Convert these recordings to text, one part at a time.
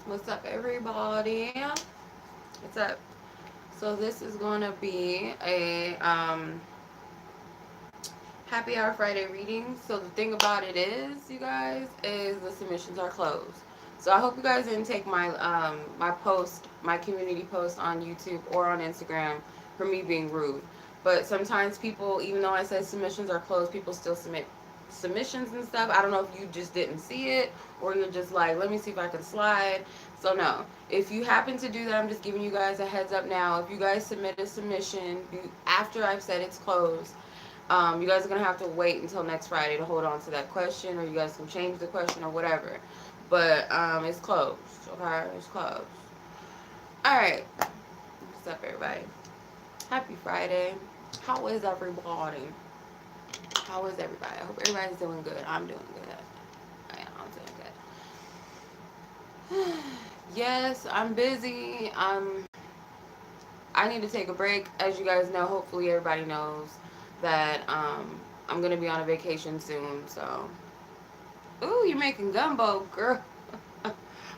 What's up, everybody? What's up? So this is gonna be a happy hour Friday reading. So the thing about it is, you guys, is the submissions are closed. So I hope you guys didn't take my post, my community post on YouTube or on Instagram for me being rude. But sometimes people, even though I said submissions are closed, people still submit submissions and stuff. I don't know if you just didn't see it or you're just like, let me see if I can slide. So no, if you happen to do that, I'm just giving you guys a heads up now. If you guys submit a submission after I've said it's closed, you guys are gonna have to wait until next Friday to hold on to that question, or you guys can change the question or whatever. But it's closed. Okay, it's closed. All right. What's up, everybody? Happy Friday. How is everybody? How is everybody? I hope everybody's doing good. I'm doing good. I'm doing good. Yes, I'm busy. I need to take a break. As you guys know, hopefully everybody knows that I'm gonna be on a vacation soon. So, ooh, you're making gumbo, girl.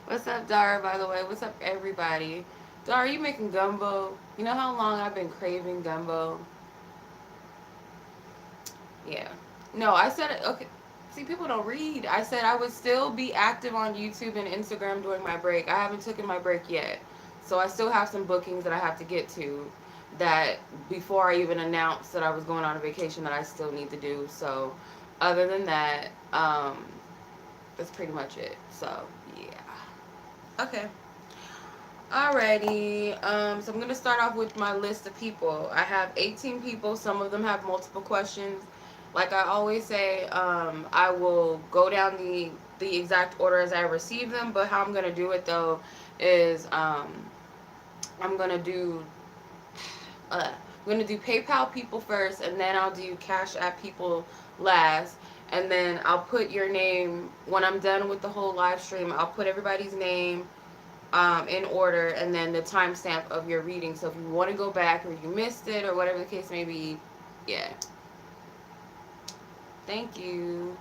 What's up, Dara? By the way, what's up, everybody? Dara, you making gumbo? You know how long I've been craving gumbo? Yeah. No, I said it. Okay. See, people don't read. I said I would still be active on YouTube and Instagram during my break. I haven't taken my break yet. So I still have some bookings that I have to get to that before I even announced that I was going on a vacation that I still need to do. So other than that, that's pretty much it. So, yeah. Okay. Alrighty. So I'm gonna start off with my list of people. I have 18 people. Some of them have multiple questions. Like I always say, I will go down the exact order as I receive them. But how I'm gonna do it though is I'm gonna do I'm gonna do PayPal people first, and then I'll do Cash App people last. And then I'll put your name when I'm done with the whole live stream. I'll put everybody's name in order, and then the timestamp of your reading. So if you want to go back or you missed it or whatever the case may be, yeah. Thank you.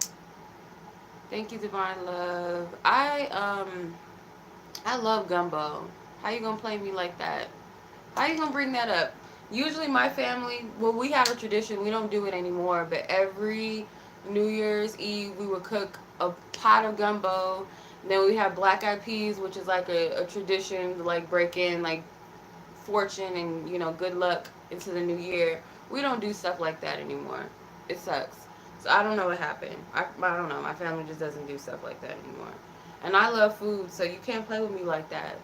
Thank you, Divine Love. I love gumbo. How you gonna play me like that? How you gonna bring that up? Usually my family, well, we have a tradition. We don't do it anymore, but every New Year's Eve we would cook a pot of gumbo. And then we have black eyed peas, which is like a tradition, like break in like fortune and good luck into the new year. We don't do stuff like that anymore. It sucks. So I don't know what happened. I don't know. My family just doesn't do stuff like that anymore. And I love food, so you can't play with me like that,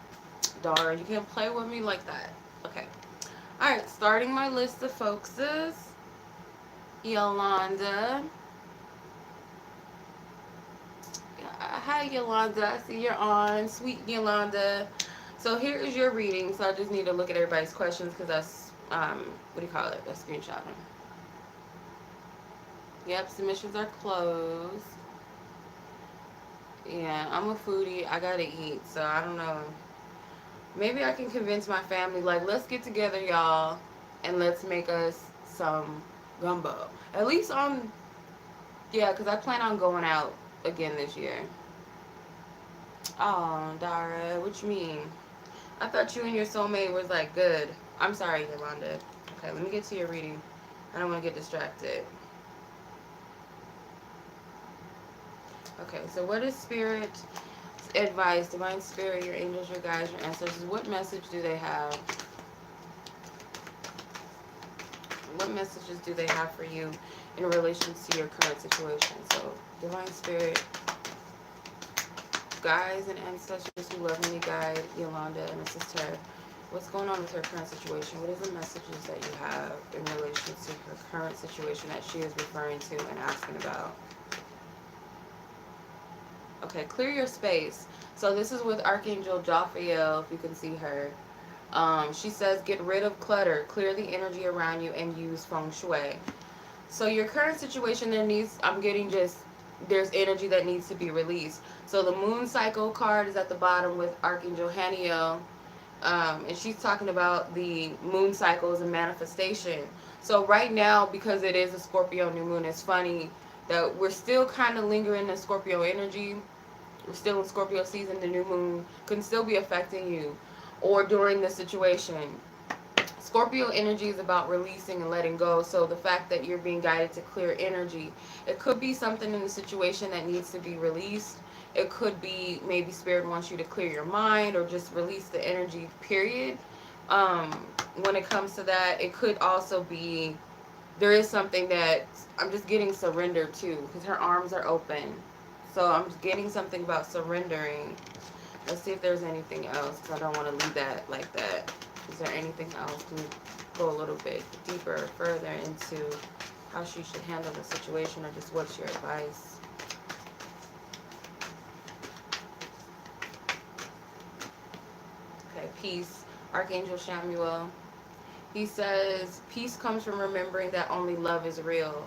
Dara. You can't play with me like that. Okay. All right. Starting my list of folks is Yolanda. Hi, Yolanda. I see you're on. Sweet Yolanda. So here is your reading. So I just need to look at everybody's questions because that's, what do you call it? A screenshot. Yep, submissions are closed. Yeah, I'm a foodie. I gotta eat. So I don't know. Maybe I can convince my family, like, let's get together, y'all, and let's make us some gumbo. At least on, yeah, because I plan on going out again this year. Oh, Dara, what you mean? I thought you and your soulmate was like good. I'm sorry, Yolanda. Okay, let me get to your reading. I don't want to get distracted. Okay, so what is spirit advice, divine spirit, your angels, your guides, your ancestors? What message do they have? What messages do they have for you in relation to your current situation? So, divine spirit, guides and ancestors who lovingly guide Yolanda and assist her. What's going on with her current situation? What is the messages that you have in relation to her current situation that she is referring to and asking about? Okay, clear your space. So this is with Archangel Jophiel, if you can see her. She says, get rid of clutter, clear the energy around you, and use feng shui. So your current situation, I'm getting just, there's energy that needs to be released. So the moon cycle card is at the bottom with Archangel Haniel. And she's talking about the moon cycles and manifestation. So right now, because it is a Scorpio new moon, it's funny that we're still kind of lingering in Scorpio energy. We're still in Scorpio season. The new moon can still be affecting you, or during the situation. Scorpio energy is about releasing and letting go. So the fact that you're being guided to clear energy, it could be something in the situation that needs to be released. It could be maybe spirit wants you to clear your mind or just release the energy, period. Um, when it comes to that, it could also be there is something that I'm just getting surrender to, because her arms are open. So I'm just getting something about surrendering. Let's see if there's anything else, because I don't want to leave that like that. Is there anything else? Can we go a little bit deeper, further into how she should handle the situation, or just what's your advice? Okay, peace. Archangel Shamuel. He says, peace comes from remembering that only love is real.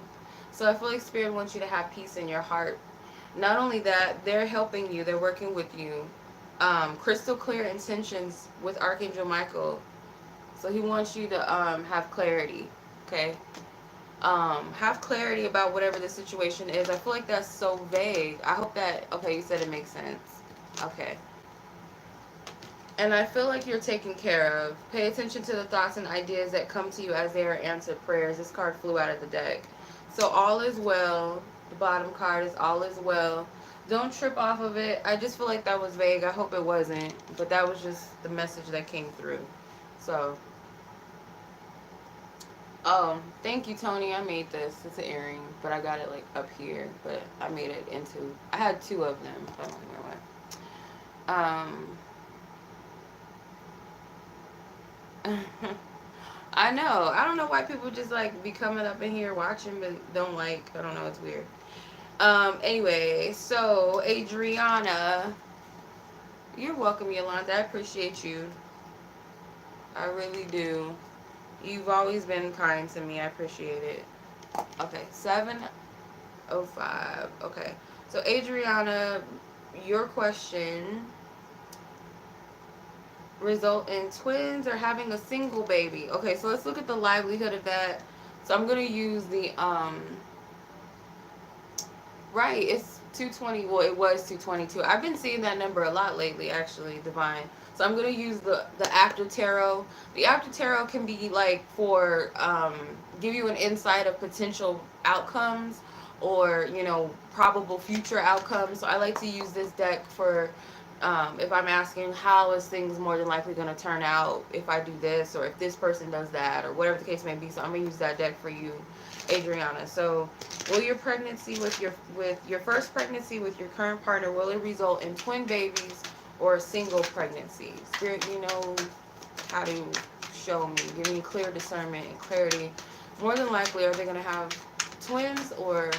So I feel like Spirit wants you to have peace in your heart. Not only that, they're helping you. They're working with you. Crystal clear intentions with Archangel Michael. So he wants you to have clarity. Okay? Have clarity about whatever the situation is. I feel like that's so vague. I hope that, okay, you said it makes sense. Okay. And I feel like you're taken care of. Pay attention to the thoughts and ideas that come to you as they are answered prayers. This card flew out of the deck. So all is well. The bottom card is all is well. Don't trip off of it. I just feel like that was vague. I hope it wasn't. But that was just the message that came through. So, oh, thank you, Tony. I made this. It's an earring, but I got it like up here. But I made it into, I had two of them. I don't remember what. I know. I don't know why people just like be coming up in here watching but don't like. I don't know. It's weird. Anyway, so Adriana, you're welcome, Yolanda. I appreciate you. I really do. You've always been kind to me. I appreciate it. Okay, 7:05. Okay, so Adriana, your question: result in twins or having a single baby? Okay, so let's look at the livelihood of that. So I'm gonna use the right, it's 220. Well, it was 222. I've been seeing that number a lot lately, actually, Divine. So I'm gonna use the after tarot. The after tarot can be like for give you an insight of potential outcomes, or probable future outcomes. So I like to use this deck for if I'm asking how is things more than likely going to turn out if I do this, or if this person does that, or whatever the case may be. So I'm gonna use that deck for you, Adriana. So will your pregnancy with your first pregnancy with your current partner, will it result in twin babies or a single pregnancy? Spirit, you know how to show me. Give me clear discernment and clarity. More than likely, are they going to have twins or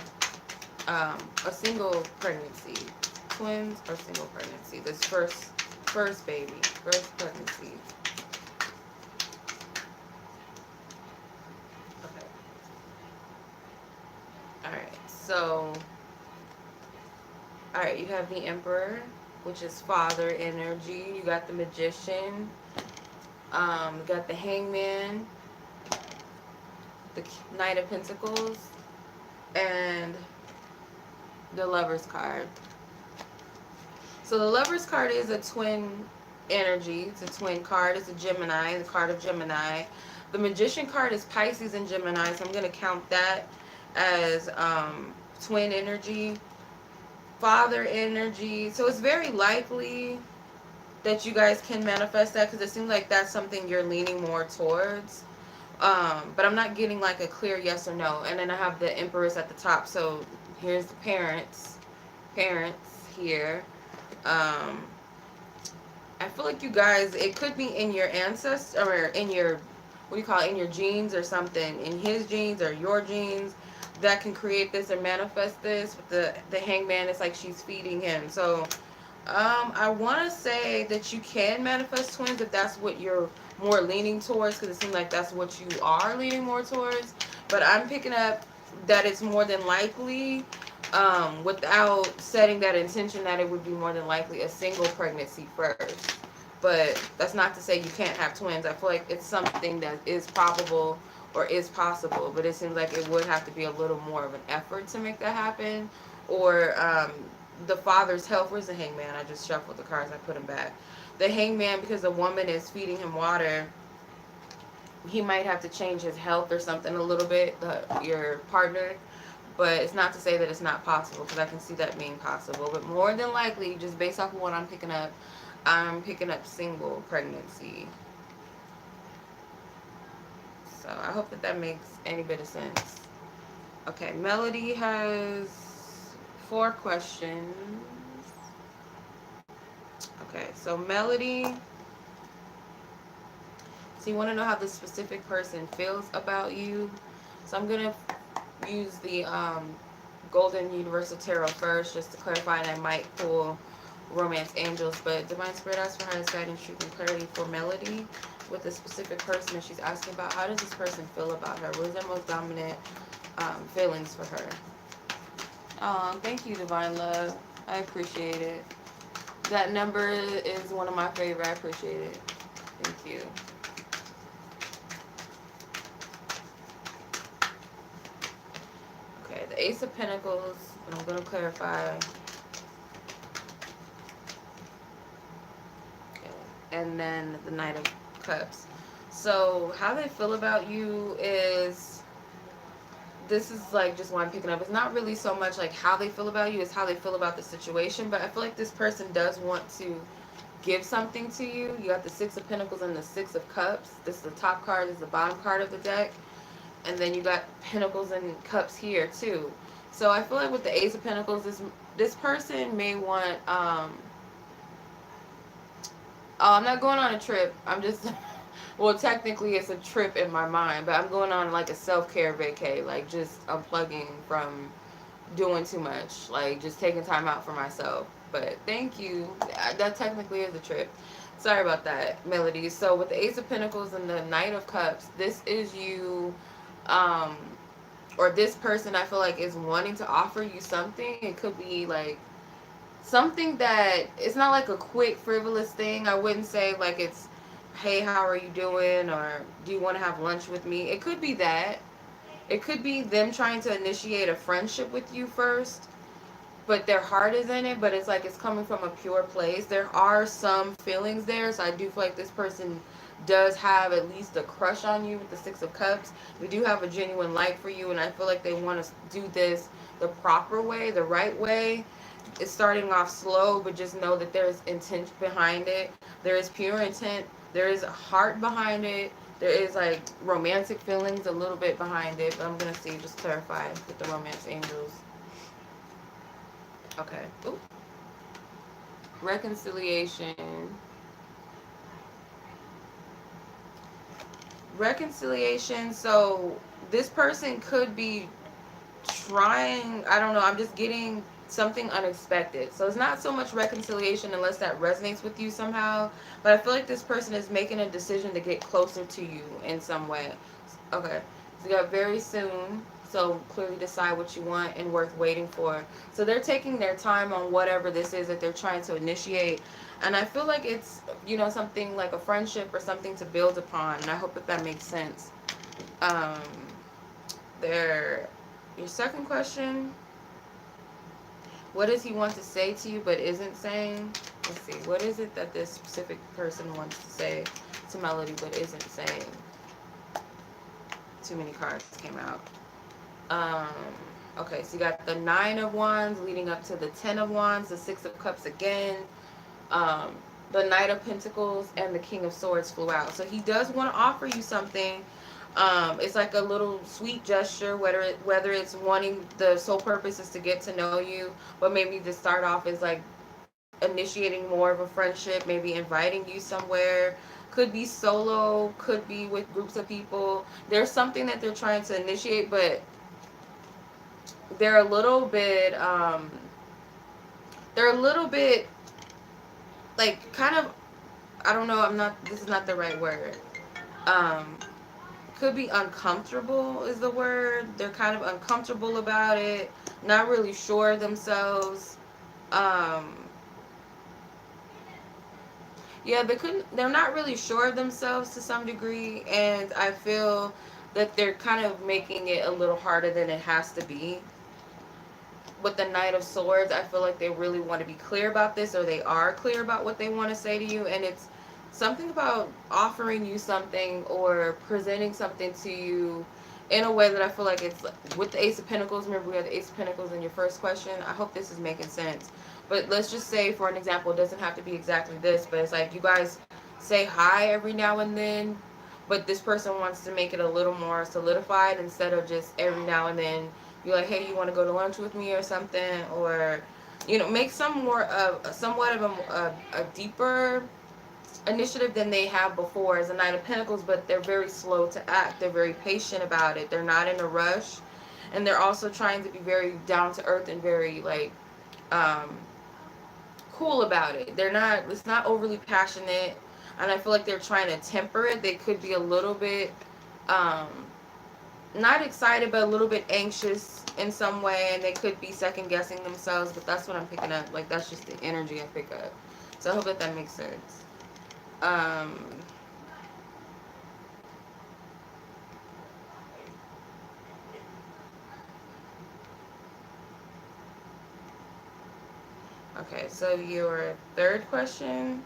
a single pregnancy? Twins or single pregnancy? This first baby, first pregnancy. Okay. All right. So, all right. You have the Emperor, which is father energy. You got the Magician. You got the Hangman, the Knight of Pentacles, and the Lover's card. So the Lover's card is a twin energy. It's a twin card. It's a Gemini, the card of Gemini. The Magician card is Pisces and Gemini, so I'm going to count that as twin energy. Father energy. So it's very likely that you guys can manifest that, because it seems like that's something you're leaning more towards. But I'm not getting like a clear yes or no. And then I have the Empress at the top. So here's the parents here. I feel like you guys, it could be in your ancestors, or in your, what do you call it, in your genes or something, in his genes or your genes, that can create this or manifest this. With the Hangman, it's like she's feeding him. So I want to say that you can manifest twins if that's what you're more leaning towards, because it seems like that's what you are leaning more towards. But I'm picking up that it's more than likely, without setting that intention, that it would be more than likely a single pregnancy first. But that's not to say you can't have twins. I feel like it's something that is probable or is possible, but it seems like it would have to be a little more of an effort to make that happen, or the father's health. Where's the hangman? I just shuffled the cards. I put him back. The hangman, because the woman is feeding him water, he might have to change his health or something a little bit, your partner. But it's not to say that it's not possible, because I can see that being possible. But more than likely, just based off of what I'm picking up single pregnancy. So I hope that that makes any bit of sense. Okay, Melody has 4 questions. Okay, so Melody, so you want to know how the specific person feels about you. So I'm going to use the Golden Universal Tarot first, just to clarify, and I might pull Romance Angels. But Divine Spirit asks for highest guidance, truth, and clarity for Melody with a specific person that she's asking about. How does this person feel about her? What is their most dominant feelings for her? Oh, thank you, Divine Love. I appreciate it. That number is one of my favorite. I appreciate it. Thank you. Okay, the Ace of Pentacles, and I'm going to clarify. Okay, and then the Knight of Cups. So how they feel about you is, this is like just what I'm picking up. It's not really so much like how they feel about you, it's how they feel about the situation. But I feel like this person does want to give something to you. You got the Six of Pentacles and the Six of Cups. This is the top card, this is the bottom card of the deck. And then you got Pentacles and Cups here too. So I feel like with the Ace of Pentacles, this person may want oh, I'm not going on a trip. I'm just well, technically it's a trip in my mind, but I'm going on like a self-care vacay, like just unplugging from doing too much, like just taking time out for myself. But thank you. That technically is a trip. Sorry about that, Melody. So with the Ace of Pentacles and the Knight of Cups, this is you, or this person I feel like is wanting to offer you something. It could be like something that, it's not like a quick frivolous thing. I wouldn't say like it's, hey, how are you doing, or do you want to have lunch with me. It could be that. It could be them trying to initiate a friendship with you first, but their heart is in it, but it's like it's coming from a pure place. There are some feelings there, so I do feel like this person does have at least a crush on you with the Six of Cups. They do have a genuine like for you, and I feel like they want to do this the proper way, the right way. It's starting off slow, but just know that there's intent behind it. There is pure intent. There is a heart behind it. There is like romantic feelings a little bit behind it, but I'm going to see, just clarify with the Romance Angels. Okay. Ooh. Reconciliation. Reconciliation. So this person could be trying, I don't know, I'm just getting something unexpected. So it's not so much reconciliation unless that resonates with you somehow. But I feel like this person is making a decision to get closer to you in some way. Okay. So you got very soon. So clearly decide what you want and worth waiting for. So they're taking their time on whatever this is that they're trying to initiate. And I feel like it's, you know, something like a friendship or something to build upon. And I hope that makes sense. Um, your second question, what does he want to say to you but isn't saying? Let's see. What is it that this specific person wants to say to Melody but isn't saying? Too many cards came out. Okay, so you got the Nine of Wands leading up to the Ten of Wands, the Six of Cups again, the Knight of Pentacles, and the King of Swords flew out. So he does want to offer you something. It's like a little sweet gesture, whether it's wanting, the sole purpose is to get to know you, but maybe to start off as like initiating more of a friendship, maybe inviting you somewhere. Could be solo, could be with groups of people. There's something that they're trying to initiate, but they're a little bit like kind of, I don't know, this is not the right word. Could be uncomfortable is the word. They're kind of uncomfortable about it, not really sure of themselves. Yeah, they're not really sure of themselves to some degree, and I feel that they're kind of making it a little harder than it has to be. with the Knight of Swords, I feel like they really want to be clear about this, or they are clear about what they want to say to you, and it's something about offering you something or presenting something to you in a way that I feel like it's with the Ace of Pentacles. Remember, we had the Ace of Pentacles in your first question. I hope this is making sense. But let's just say, for an example, it doesn't have to be exactly this, but it's like you guys say hi every now and then, but this person wants to make it a little more solidified instead of just every now and then. You're like, hey, you want to go to lunch with me or something, or make some more of somewhat of a deeper initiative than they have before as a Knight of Pentacles, but they're very slow to act. They're very patient about it. They're not in a rush, and they're also trying to be very down to earth and very like um, cool about it. They're not. It's not overly passionate, and I feel like they're trying to temper it. They could be a little bit um, not excited, but a little bit anxious in some way, and they could be second guessing themselves. But that's what I'm picking up. Like that's just the energy I pick up. So I hope that makes sense. Um, okay, so your third question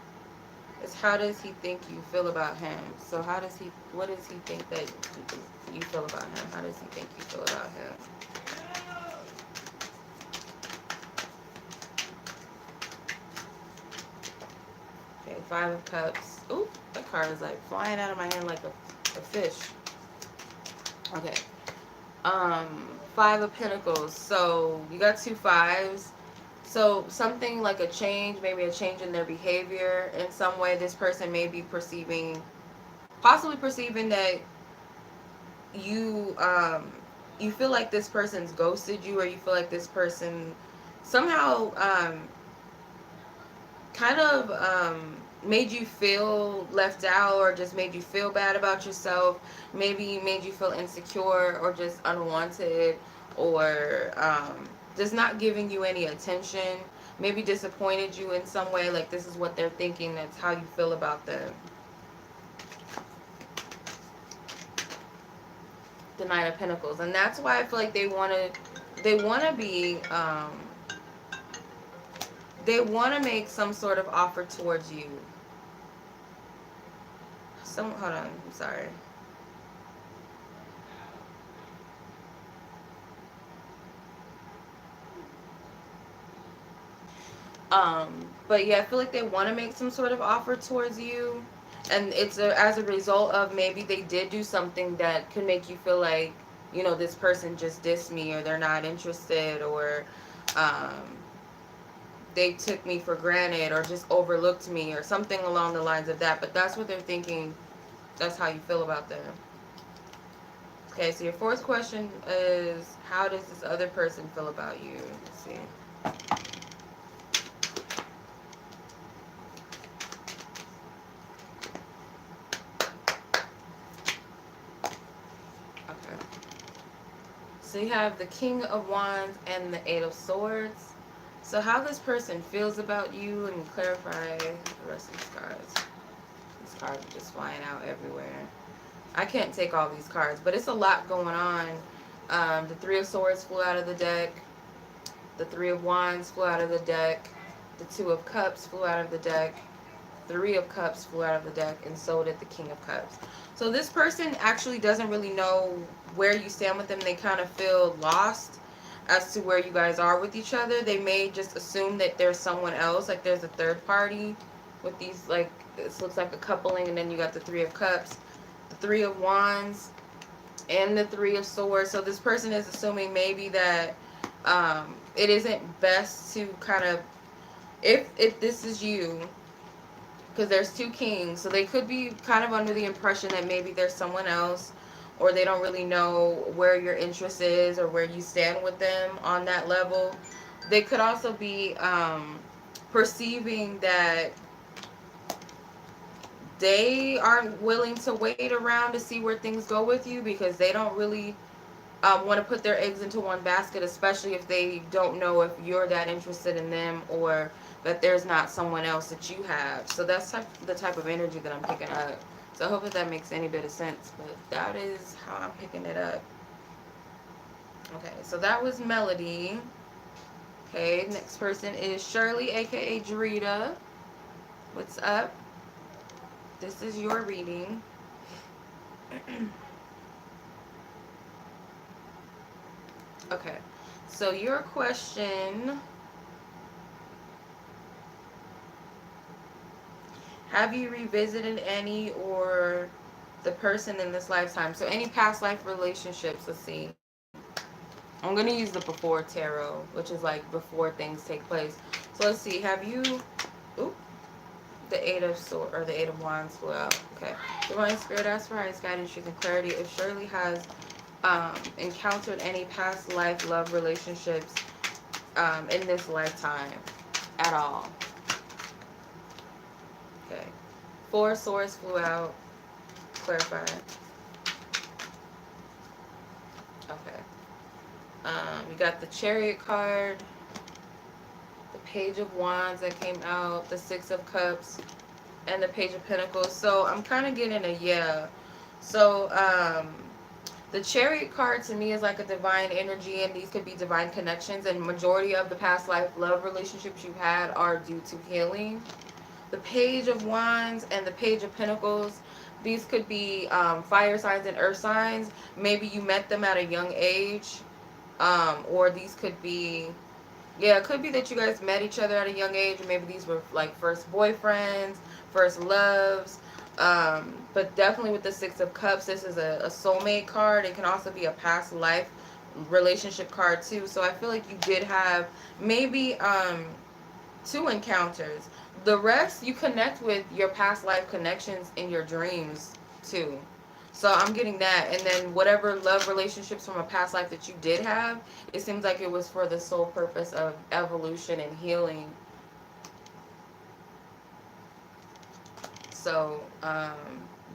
is how does he think you feel about him? So what does he think that you feel about him? How does he think you feel about him? Okay, Five of Cups. Oop, that card is like flying out of my hand like a fish. Okay. Five of Pentacles. So you got two fives. So something like a change, maybe a change in their behavior in some way. This person may be possibly perceiving that you you feel like this person's ghosted you, or you feel like this person somehow kind of made you feel left out, or just made you feel bad about yourself, maybe made you feel insecure or just unwanted, or just not giving you any attention, maybe disappointed you in some way. Like this is what they're thinking, that's how you feel about them. The Knight of Pentacles. And that's why I feel like they want to be they want to make some sort of offer towards you. Hold on, I'm sorry. But yeah, I feel like they want to make some sort of offer towards you, and it's as a result of maybe they did do something that could make you feel like, this person just dissed me, or they're not interested, or um, they took me for granted, or just overlooked me, or something along the lines of that. But that's what they're thinking. That's how you feel about them. Okay, so your fourth question is, how does this other person feel about you? Let's see. Okay. So you have the King of Wands and the Eight of Swords. So how this person feels about you, and clarify the rest of these cards. These cards are just flying out everywhere. I can't take all these cards, but it's a lot going on. The Three of Swords flew out of the deck. The Three of Wands flew out of the deck. The Two of Cups flew out of the deck. Three of Cups flew out of the deck, and so did the King of Cups. So this person actually doesn't really know where you stand with them. They kind of feel lost as to where you guys are with each other. They may just assume that there's someone else, like there's a third party with these, like, this looks like a coupling, and then you got the Three of Cups, the Three of Wands, and the Three of Swords. So this person is assuming maybe that it isn't best to kind of, if this is you, because there's two kings, so they could be kind of under the impression that maybe there's someone else, or they don't really know where your interest is or where you stand with them on that level. They could also be perceiving that they aren't willing to wait around to see where things go with you, because they don't really want to put their eggs into one basket, especially if they don't know if you're that interested in them, or that there's not someone else that you have. So that's the type of energy that I'm picking up. So I hope that makes any bit of sense, but that is how I'm picking it up. Okay, so that was Melody. Okay, next person is Shirley, aka Drita. What's up? This is your reading. Okay, so your question: have you revisited any or the person in this lifetime? So any past life relationships. Let's see. I'm gonna use the before tarot, which is like before things take place. So let's see. Have you? Oop, the Eight of Swords or the Eight of Wands flew out. Okay. Divine Spirit, ask for highest guidance, truth, and clarity. If Shirley has encountered any past life love relationships in this lifetime at all. Okay. Four Swords flew out. Clarify. Okay. We got the Chariot card, the Page of Wands that came out, the Six of Cups, and the Page of Pentacles. So I'm kind of getting a yeah. So the Chariot card to me is like a divine energy, and these could be divine connections. And majority of the past life love relationships you've had are due to healing. The Page of Wands and the Page of Pentacles, these could be fire signs and earth signs. Maybe you met them at a young age, or these could be, yeah, it could be that you guys met each other at a young age, or maybe these were like first boyfriends, first loves. But definitely with the Six of Cups, this is a soulmate card. It can also be a past life relationship card too. So I feel like you did have maybe two encounters. The rest you connect with your past life connections in your dreams too. So I'm getting that. And then whatever love relationships from a past life that you did have, it seems like it was for the sole purpose of evolution and healing. So,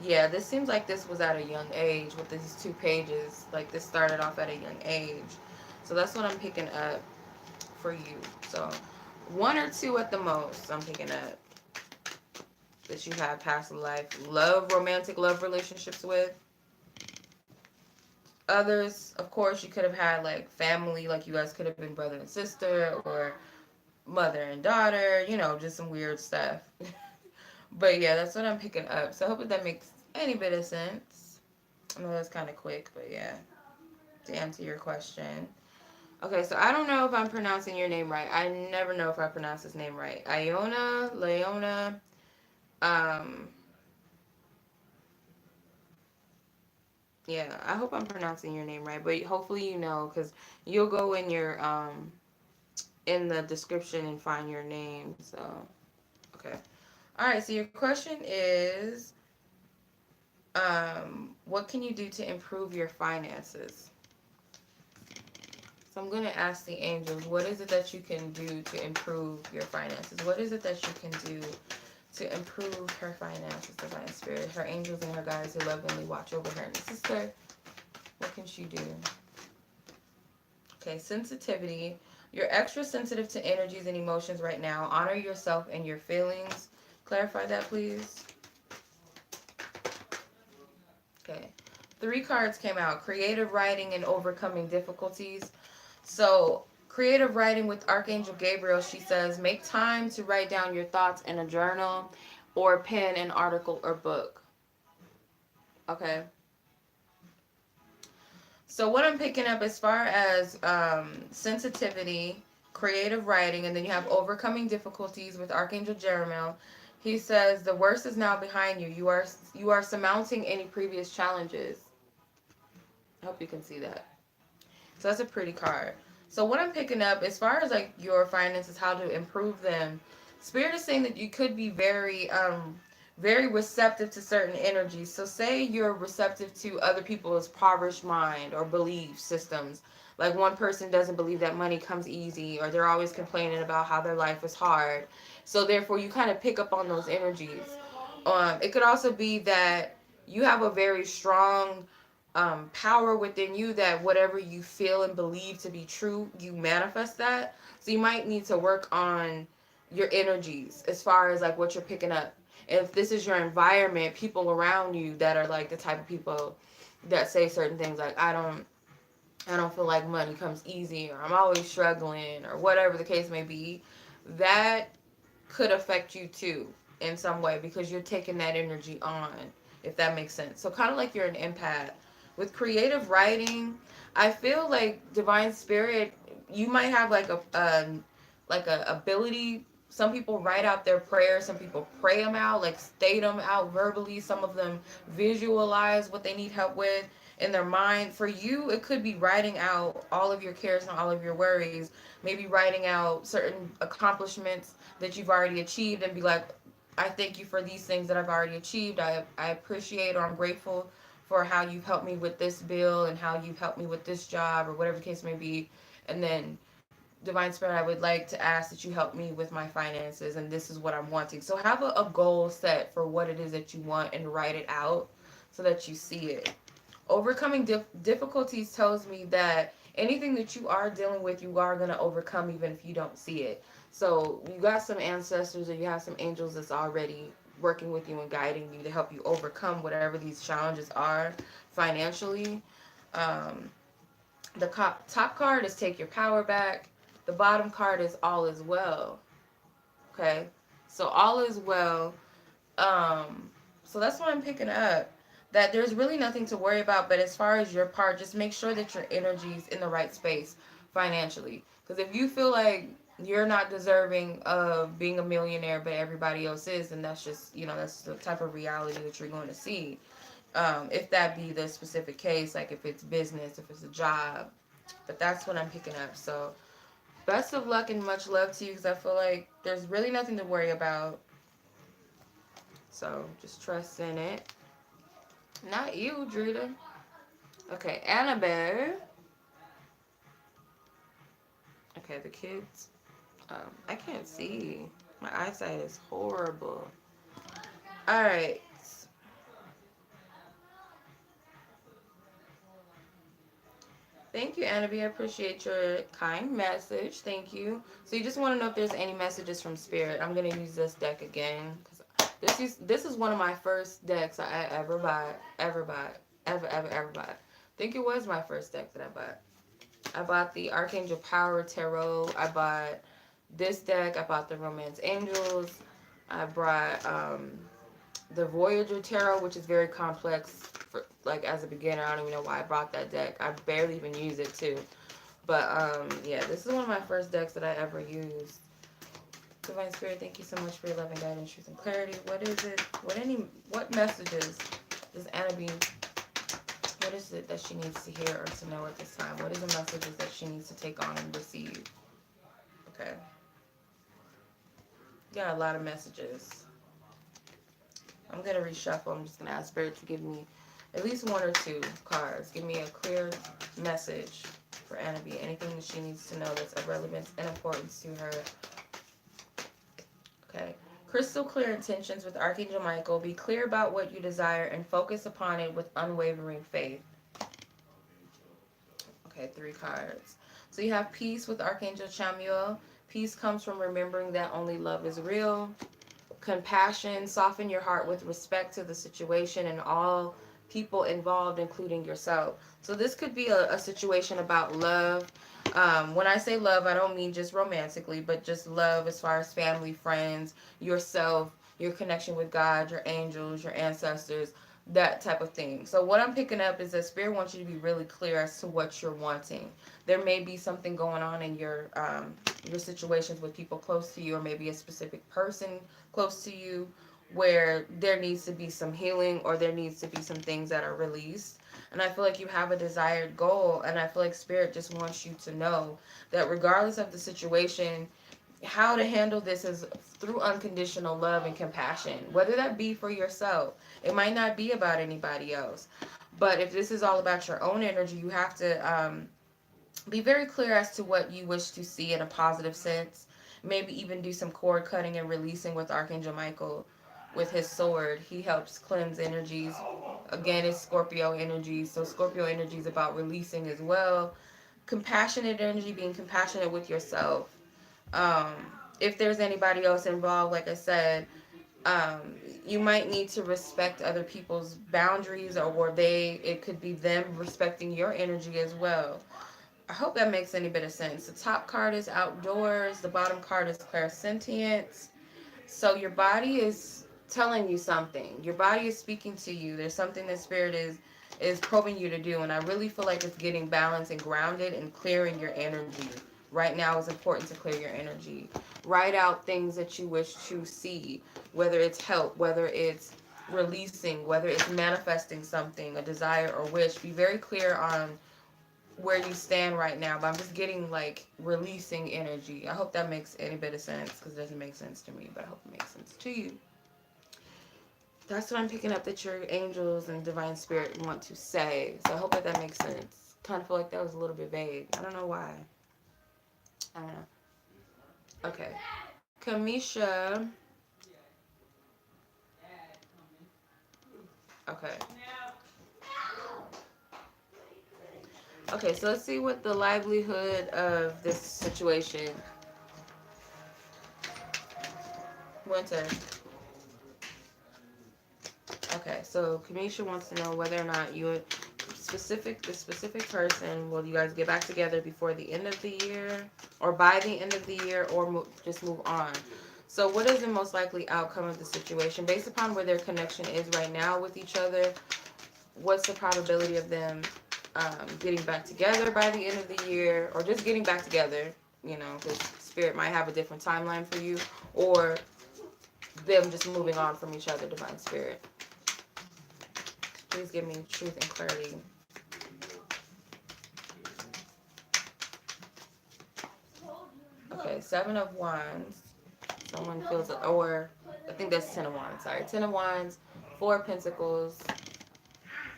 yeah, this seems like this was at a young age with these two pages. Like this started off at a young age. So that's what I'm picking up for you. So one or two at the most I'm picking up that you have past life love, romantic love relationships with. Others, of course, you could have had like family, like you guys could have been brother and sister or mother and daughter, you know, just some weird stuff. But yeah, that's what I'm picking up. So I hope that makes any bit of sense. I know that's kind of quick, but yeah, to answer your question. Okay, so I don't know if I'm pronouncing your name right. I never know if I pronounce his name right. Iona, Leona, um, yeah, I hope I'm pronouncing your name right, but hopefully you know, because you'll go in your, in the description and find your name, so, okay. Alright, so your question is, what can you do to improve your finances? So I'm going to ask the angels, what is it that you can do to improve your finances? What is it that you can do to improve her finances, divine spirit, her angels and her guides who lovingly watch over her and her sister? What can she do? Okay, sensitivity. You're extra sensitive to energies and emotions right now. Honor yourself and your feelings. Clarify that, please. Okay. 3 cards came out. Creative writing and overcoming difficulties. So, creative writing with Archangel Gabriel, she says, make time to write down your thoughts in a journal or pen an article or book. Okay. So what I'm picking up as far as sensitivity, creative writing, and then you have overcoming difficulties with Archangel Jeremiel. He says the worst is now behind you. You are surmounting any previous challenges. I hope you can see that. So that's a pretty card. So what I'm picking up as far as like your finances, how to improve them, Spirit is saying that you could be very receptive to certain energies. So say you're receptive to other people's impoverished mind or belief systems. Like one person doesn't believe that money comes easy, or they're always complaining about how their life is hard. So therefore you kind of pick up on those energies. It could also be that you have a very strong power within you that whatever you feel and believe to be true, you manifest that. So you might need to work on your energies as far as like what you're picking up. If this is your environment, people around you that are like the type of people that say certain things like I don't feel like money comes easy, or I'm always struggling, or whatever the case may be, that could affect you too in some way because you're taking that energy on, if that makes sense. So kind of like you're an empath. With creative writing, I feel like divine spirit, you might have like a ability. Some people write out their prayers, some people pray them out, like state them out verbally, some of them visualize what they need help with in their mind. For you, it could be writing out all of your cares and all of your worries, maybe writing out certain accomplishments that you've already achieved and be like, I thank you for these things that I've already achieved. I appreciate, or I'm grateful for how you've helped me with this bill and how you've helped me with this job, or whatever the case may be. And then, Divine Spirit, I would like to ask that you help me with my finances, and this is what I'm wanting. So have a goal set for what it is that you want and write it out so that you see it. Overcoming difficulties tells me that anything that you are dealing with, you are going to overcome even if you don't see it. So you got some ancestors or you have some angels that's already working with you and guiding you to help you overcome whatever these challenges are financially. Um, the top card is take your power back. The bottom card is all is well. Okay, so all is well. Um, so that's what I'm picking up. That there's really nothing to worry about, but as far as your part, just make sure that your energy's in the right space financially. Because if you feel like you're not deserving of being a millionaire, but everybody else is, then that's just, that's the type of reality that you're going to see. If that be the specific case, like if it's business, if it's a job. But that's what I'm picking up. So best of luck and much love to you because I feel like there's really nothing to worry about. So just trust in it. Not you, Drita. Okay, Anabee. Okay, the kids. I can't see. My eyesight is horrible. All right. Thank you, Anabee. I appreciate your kind message. Thank you. So you just want to know if there's any messages from Spirit. I'm gonna use this deck again because this is one of my first decks I ever bought, ever bought. I think it was my first deck that I bought. I bought the Archangel Power Tarot. I bought this deck. I bought the Romance Angels. I brought the Voyager Tarot, which is very complex. For, like as a beginner, I don't even know why I brought that deck. I barely even use it too. But yeah, this is one of my first decks that I ever used. Divine Spirit, thank you so much for your love and guidance, truth, and clarity. What is it? What messages does Anabee? What is it that she needs to hear or to know at this time? What is the messages that she needs to take on and receive? Okay. Got a lot of messages. I'm going to reshuffle. I'm just going to ask Spirit to give me at least one or two cards. Give me a clear message for Anabee. Anything that she needs to know that's of relevance and importance to her. Okay. Crystal clear intentions with Archangel Michael. Be clear about what you desire and focus upon it with unwavering faith. Okay, 3 cards. So you have peace with Archangel Shamia. Peace comes from remembering that only love is real. Compassion, soften your heart with respect to the situation and all people involved, including yourself. So this could be a situation about love. When I say love, I don't mean just romantically, but just love as far as family, friends, yourself, your connection with God, your angels, your ancestors, that type of thing. So what I'm picking up is that Spirit wants you to be really clear as to what you're wanting. There may be something going on in your situations with people close to you, or maybe a specific person close to you, where there needs to be some healing or there needs to be some things that are released. And I feel like you have a desired goal, and I feel like Spirit just wants you to know that regardless of the situation, how to handle this is through unconditional love and compassion, whether that be for yourself. It might not be about anybody else, but if this is all about your own energy, you have to be very clear as to what you wish to see in a positive sense. Maybe even do some cord cutting and releasing with Archangel Michael with his sword. He helps cleanse energies. Again, it's Scorpio energy, so Scorpio energy is about releasing as well. Compassionate energy, being compassionate with yourself. Um, if there's anybody else involved, like I said, Um, you might need to respect other people's boundaries, or it could be them respecting your energy as well. I hope that makes any bit of sense. The top card is outdoors. The bottom card is clairsentience. So your body is telling you something. Your body is speaking to you. There's something that spirit is probing you to do, and I really feel like it's getting balanced and grounded and clearing your energy. Right now is important to clear your energy. Write out things that you wish to see, whether it's help, whether it's releasing, whether it's manifesting something, a desire or wish. Be very clear on where you stand right now, but I'm just getting like releasing energy. I hope that makes any bit of sense, because it doesn't make sense to me, but I hope it makes sense to you. That's what I'm picking up that your angels and divine spirit want to say. So I hope that makes sense. Kind of feel like that was a little bit vague. I don't know why. I don't know. Okay. Kameisha. Okay. Okay, so let's see what the livelihood of this situation. Winter. Okay, so Kameisha wants to know whether or not the specific person, will you guys get back together before the end of the year, or by the end of the year, or just move on. So what is the most likely outcome of the situation based upon where their connection is right now with each other? What's the probability of them getting back together by the end of the year, or just getting back together? Because spirit might have a different timeline for you, or them just moving on from each other. Divine spirit, please give me truth and clarity. Okay, 7 of Wands. Someone feels it, or I think that's 10 of Wands. Sorry, 10 of Wands, 4 of Pentacles.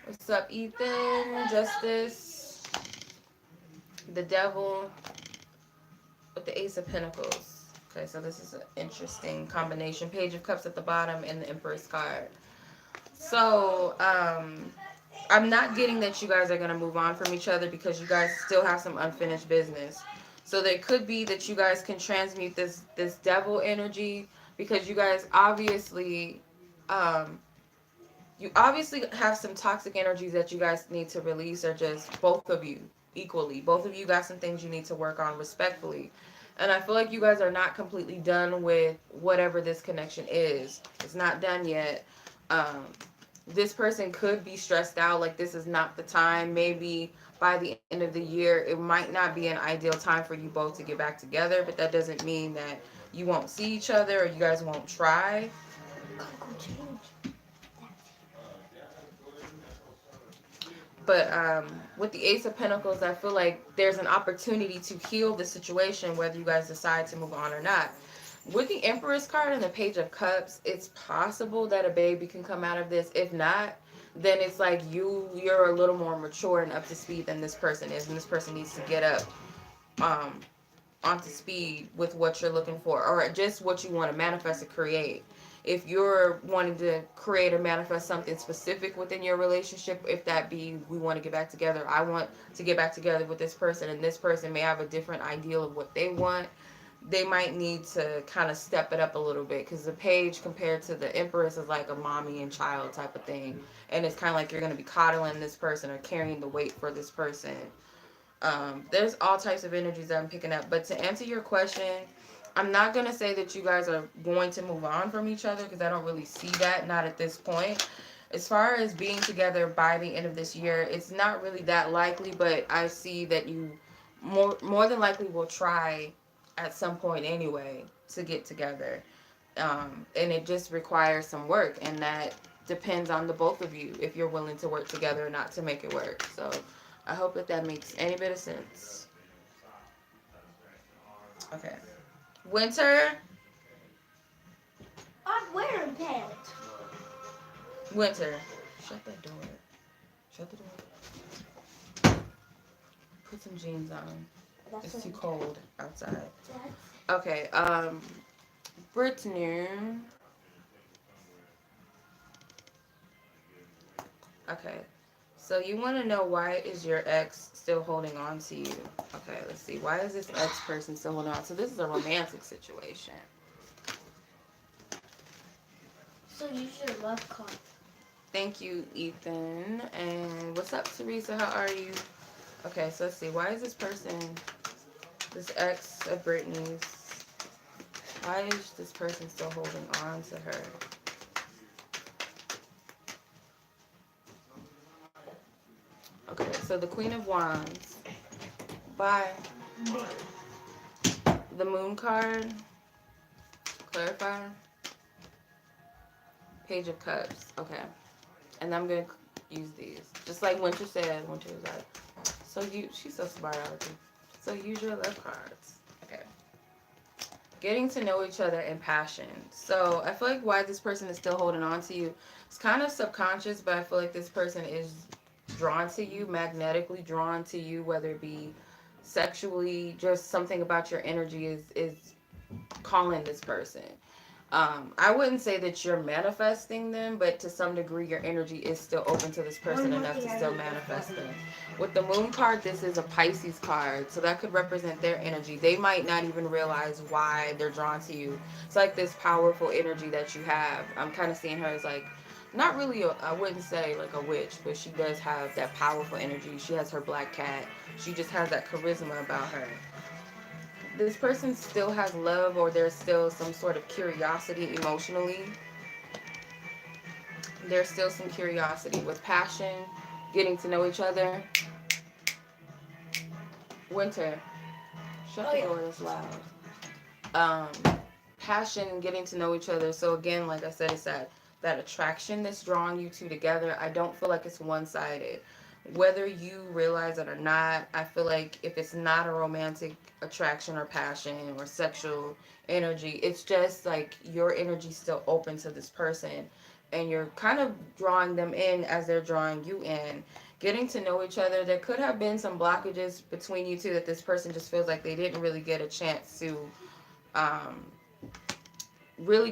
What's up, Ethan? Justice, the Devil, with the Ace of Pentacles. Okay, so this is an interesting combination. Page of Cups at the bottom and the Empress card. So, I'm not getting that you guys are going to move on from each other, because you guys still have some unfinished business. So there could be that you guys can transmute this devil energy, because um, you obviously have some toxic energies that you guys need to release, or just both of you equally. Both of you got some things you need to work on respectfully. And I feel like you guys are not completely done with whatever this connection is. It's not done yet. Um, this person could be stressed out, like this is not the time. Maybe by the end of the year, it might not be an ideal time for you both to get back together, but that doesn't mean that you won't see each other or you guys won't try. But with the Ace of Pentacles, I feel like there's an opportunity to heal the situation, whether you guys decide to move on or not. With the Empress card and the Page of Cups, it's possible that a baby can come out of this. If not, then it's like you're a little more mature and up to speed than this person is, and this person needs to get up um, onto speed with what you're looking for, or just what you want to manifest or create. If you're wanting to create or manifest something specific within your relationship, if that be, we want to get back together, I want to get back together with this person, and this person may have a different ideal of what they want, they might need to kind of step it up a little bit, because the Page compared to the Empress is like a mommy and child type of thing, and it's kind of like you're going to be coddling this person or carrying the weight for this person. There's all types of energies that I'm picking up. But to answer your question, I'm not going to say that you guys are going to move on from each other, because I don't really see that, not at this point. As far as being together by the end of this year, it's not really that likely, but I see that you more than likely will try at some point anyway to get together. And it just requires some work, and that depends on the both of you, if you're willing to work together or not to make it work. So I hope that makes any bit of sense. Okay. Winter. I'm wearing pants. Winter. Shut that door. Shut the door. Put some jeans on. It's too cold outside. Okay. Brittany. Okay. So you want to know, why is your ex still holding on to you? Okay, let's see. Why is this ex person still holding on? So this is a romantic situation. So use your love card. Thank you, Ethan. And what's up, Teresa? How are you? Okay, so let's see. Why is this person, this ex of Brittany's, why is this person still holding on to her? Okay, so the Queen of Wands. Bye. The Moon card. Clarify. Page of Cups. Okay. And I'm going to use these. Just like Winter said. Winter was like, so she's so smart, Algie. So use your love cards. Okay. Getting to know each other and passion. So I feel like why this person is still holding on to you, it's kind of subconscious, but I feel like this person is drawn to you, magnetically drawn to you, whether it be sexually, just something about your energy is calling this person. I wouldn't say that you're manifesting them, but to some degree, your energy is still open to this person enough to still manifest them. With the Moon card, this is a Pisces card, so that could represent their energy. They might not even realize why they're drawn to you. It's like this powerful energy that you have. I'm kind of seeing her as like, not really, I wouldn't say like a witch, but she does have that powerful energy. She has her black cat. She just has that charisma about her. This person still has love, or there's still some sort of curiosity emotionally. There's still some curiosity with passion, getting to know each other. Winter, shut the door, that's loud. Passion, getting to know each other. So again, like I said, it's that attraction that's drawing you two together. I don't feel like it's one-sided. Whether you realize it or not, I feel like if it's not a romantic attraction or passion or sexual energy, it's just like your energy's still open to this person, and you're kind of drawing them in as they're drawing you in. Getting to know each other, there could have been some blockages between you two that this person just feels like they didn't really get a chance to um, really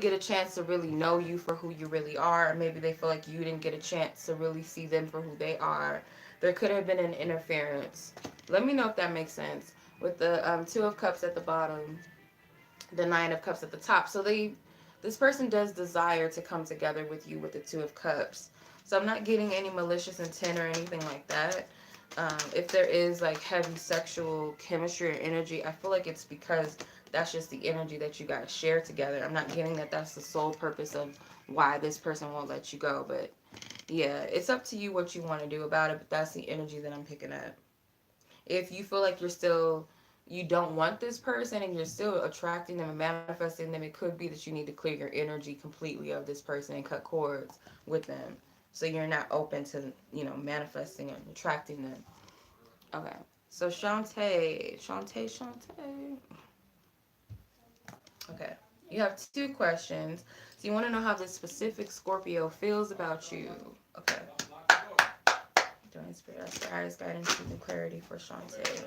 know you for who you really are. Or maybe they feel like you didn't get a chance to really see them for who they are. There could have been an interference. Let me know if that makes sense. With the Two of Cups at the bottom, the Nine of Cups at the top. So this person does desire to come together with you with the Two of Cups. So I'm not getting any malicious intent or anything like that. If there is like heavy sexual chemistry or energy, I feel like it's because that's just the energy that you guys share together. I'm not getting that that's the sole purpose of why this person won't let you go. But yeah, it's up to you what you want to do about it. But that's the energy that I'm picking up. If you feel like you don't want this person and you're still attracting them and manifesting them, it could be that you need to clear your energy completely of this person and cut cords with them. So you're not open to, manifesting and attracting them. Okay. So Shontay. Okay. You have two questions. So you want to know how this specific Scorpio feels about you. Okay. Divine Spirit, ask for highest guidance and clarity for Shontay.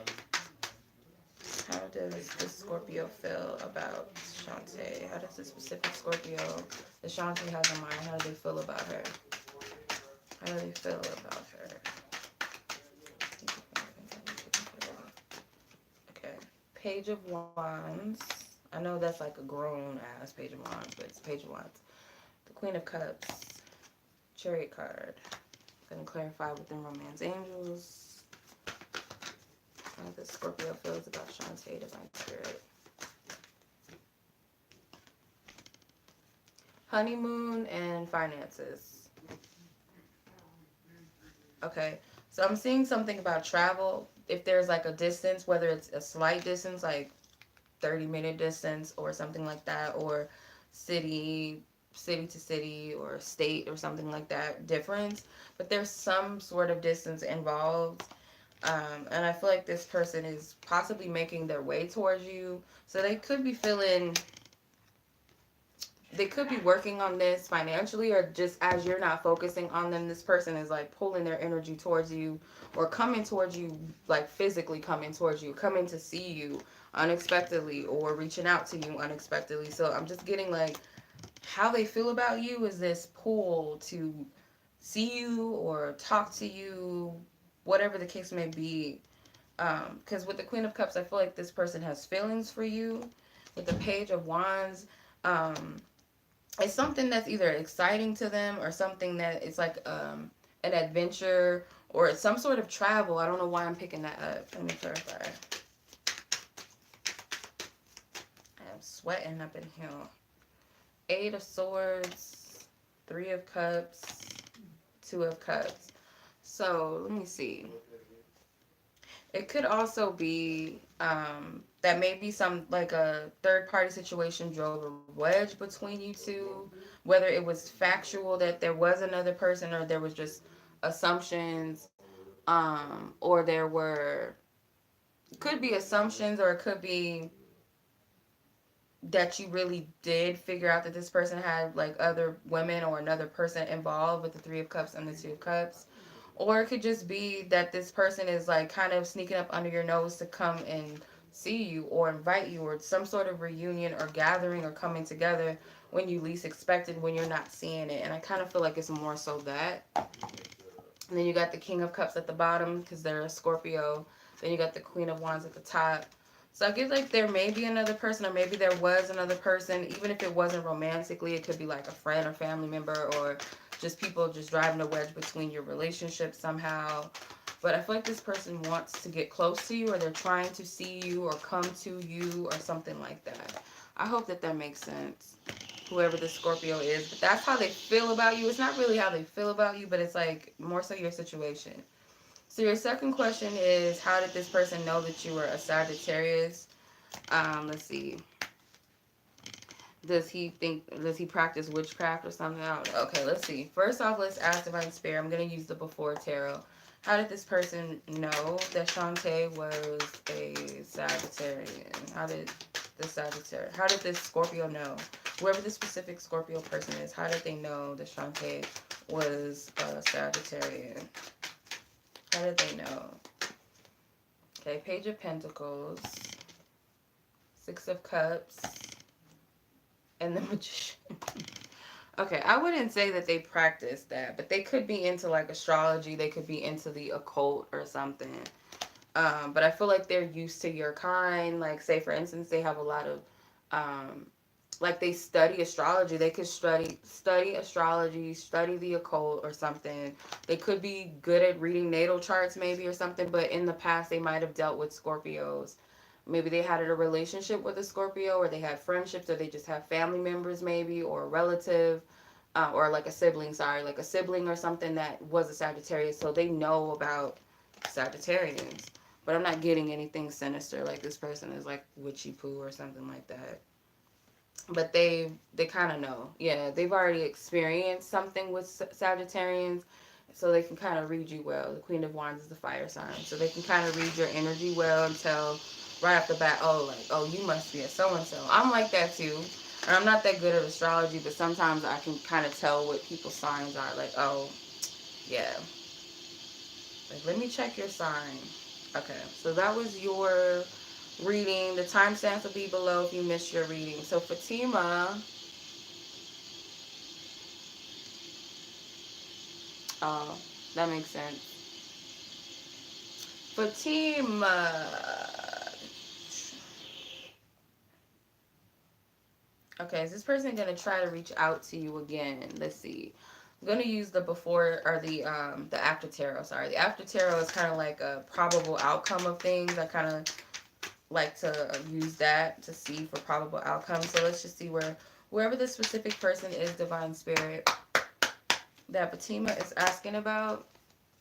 How does this Scorpio feel about Shontay? How does this specific Scorpio that Shontay has in mind, how do they feel about her? How do they feel about her? Okay. Page of Wands. I know that's like a grown ass Page of Wands, but it's Page of Wands. The Queen of Cups. Chariot card. Gonna clarify within Romance Angels. How the Scorpio feels about Shontay, Divine Spirit. Honeymoon and finances. Okay, so I'm seeing something about travel. If there's like a distance, whether it's a slight distance, like 30-minute distance or something like that, or city city to city or state or something like that difference, but there's some sort of distance involved. And I feel like this person is possibly making their way towards you, so they could be working on this financially, or just as you're not focusing on them, this person is like pulling their energy towards you or coming towards you, like physically coming towards you, coming to see you unexpectedly or reaching out to you unexpectedly. So I'm just getting like how they feel about you is this pull to see you or talk to you, whatever the case may be. Because with the Queen of Cups, I feel like this person has feelings for you. With the Page of Wands, um, it's something that's either exciting to them or something that it's like an adventure or it's some sort of travel. I don't know why I'm picking that up. Let me clarify. I'm sweating up in here. Eight of Swords, Three of Cups, Two of Cups. So let me see. It could also be that maybe some like a third party situation drove a wedge between you two, whether it was factual that there was another person or there was just assumptions, or there were could be assumptions or it could be that you really did figure out that this person had like other women or another person involved with the Three of Cups and the Two of Cups. Or it could just be that this person is like kind of sneaking up under your nose to come and see you or invite you or some sort of reunion or gathering or coming together when you least expected when you're not seeing it. And I kind of feel like it's more so that. And then you got the King of Cups at the bottom because they're a Scorpio. Then you got the Queen of Wands at the top. So I get like there may be another person or maybe there was another person. Even if it wasn't romantically, it could be like a friend or family member or just people just driving a wedge between your relationship somehow. But I feel like this person wants to get close to you or they're trying to see you or come to you or something like that. I hope that that makes sense. Whoever the Scorpio is, but that's how they feel about you. It's not really how they feel about you, but it's like more so your situation. So your second question is, how did this person know that you were a Sagittarius? Let's see. Does he practice witchcraft or something? I don't know. Okay, let's see. First off, let's ask Divine Spirit. I'm going to use the Before Tarot. How did this person know that Shontay was a Sagittarian? How did this Scorpio know? Whoever the specific Scorpio person is, how did they know that Shontay was a Sagittarian? How did they know? Okay, Page of Pentacles, Six of Cups, and the Magician. Okay, I wouldn't say that they practice that, but they could be into like astrology. They could be into the occult or something. But I feel like they're used to your kind. Like, say for instance, they have a lot of, like they study astrology. They could study astrology, study the occult or something. They could be good at reading natal charts maybe or something. But in the past, they might have dealt with Scorpios. Maybe they had a relationship with a Scorpio, or they had friendships, or they just have family members maybe, or a relative, or like a sibling. Sorry, like a sibling or something that was a Sagittarius. So they know about Sagittarians. But I'm not getting anything sinister like this person is like witchy poo or something like that. But they kind of know. Yeah, they've already experienced something with Sagittarians, so they can kind of read you well. The Queen of Wands is the fire sign, so they can kind of read your energy well and tell right off the bat, oh, like, oh, you must be a so-and-so. I'm like that too. And I'm not that good at astrology, but sometimes I can kind of tell what people's signs are. Like, oh, yeah. Like, let me check your sign. Okay, so that was your reading. The timestamps will be below if you missed your reading. So Fatima, oh, that makes sense. Fatima. Okay, is this person gonna try to reach out to you again? Let's see. I'm gonna use the before or the after tarot. Sorry, the after tarot is kind of like a probable outcome of things. I kind of like to use that to see for probable outcomes. So let's just see wherever the specific person is, Divine Spirit, that Fatima is asking about.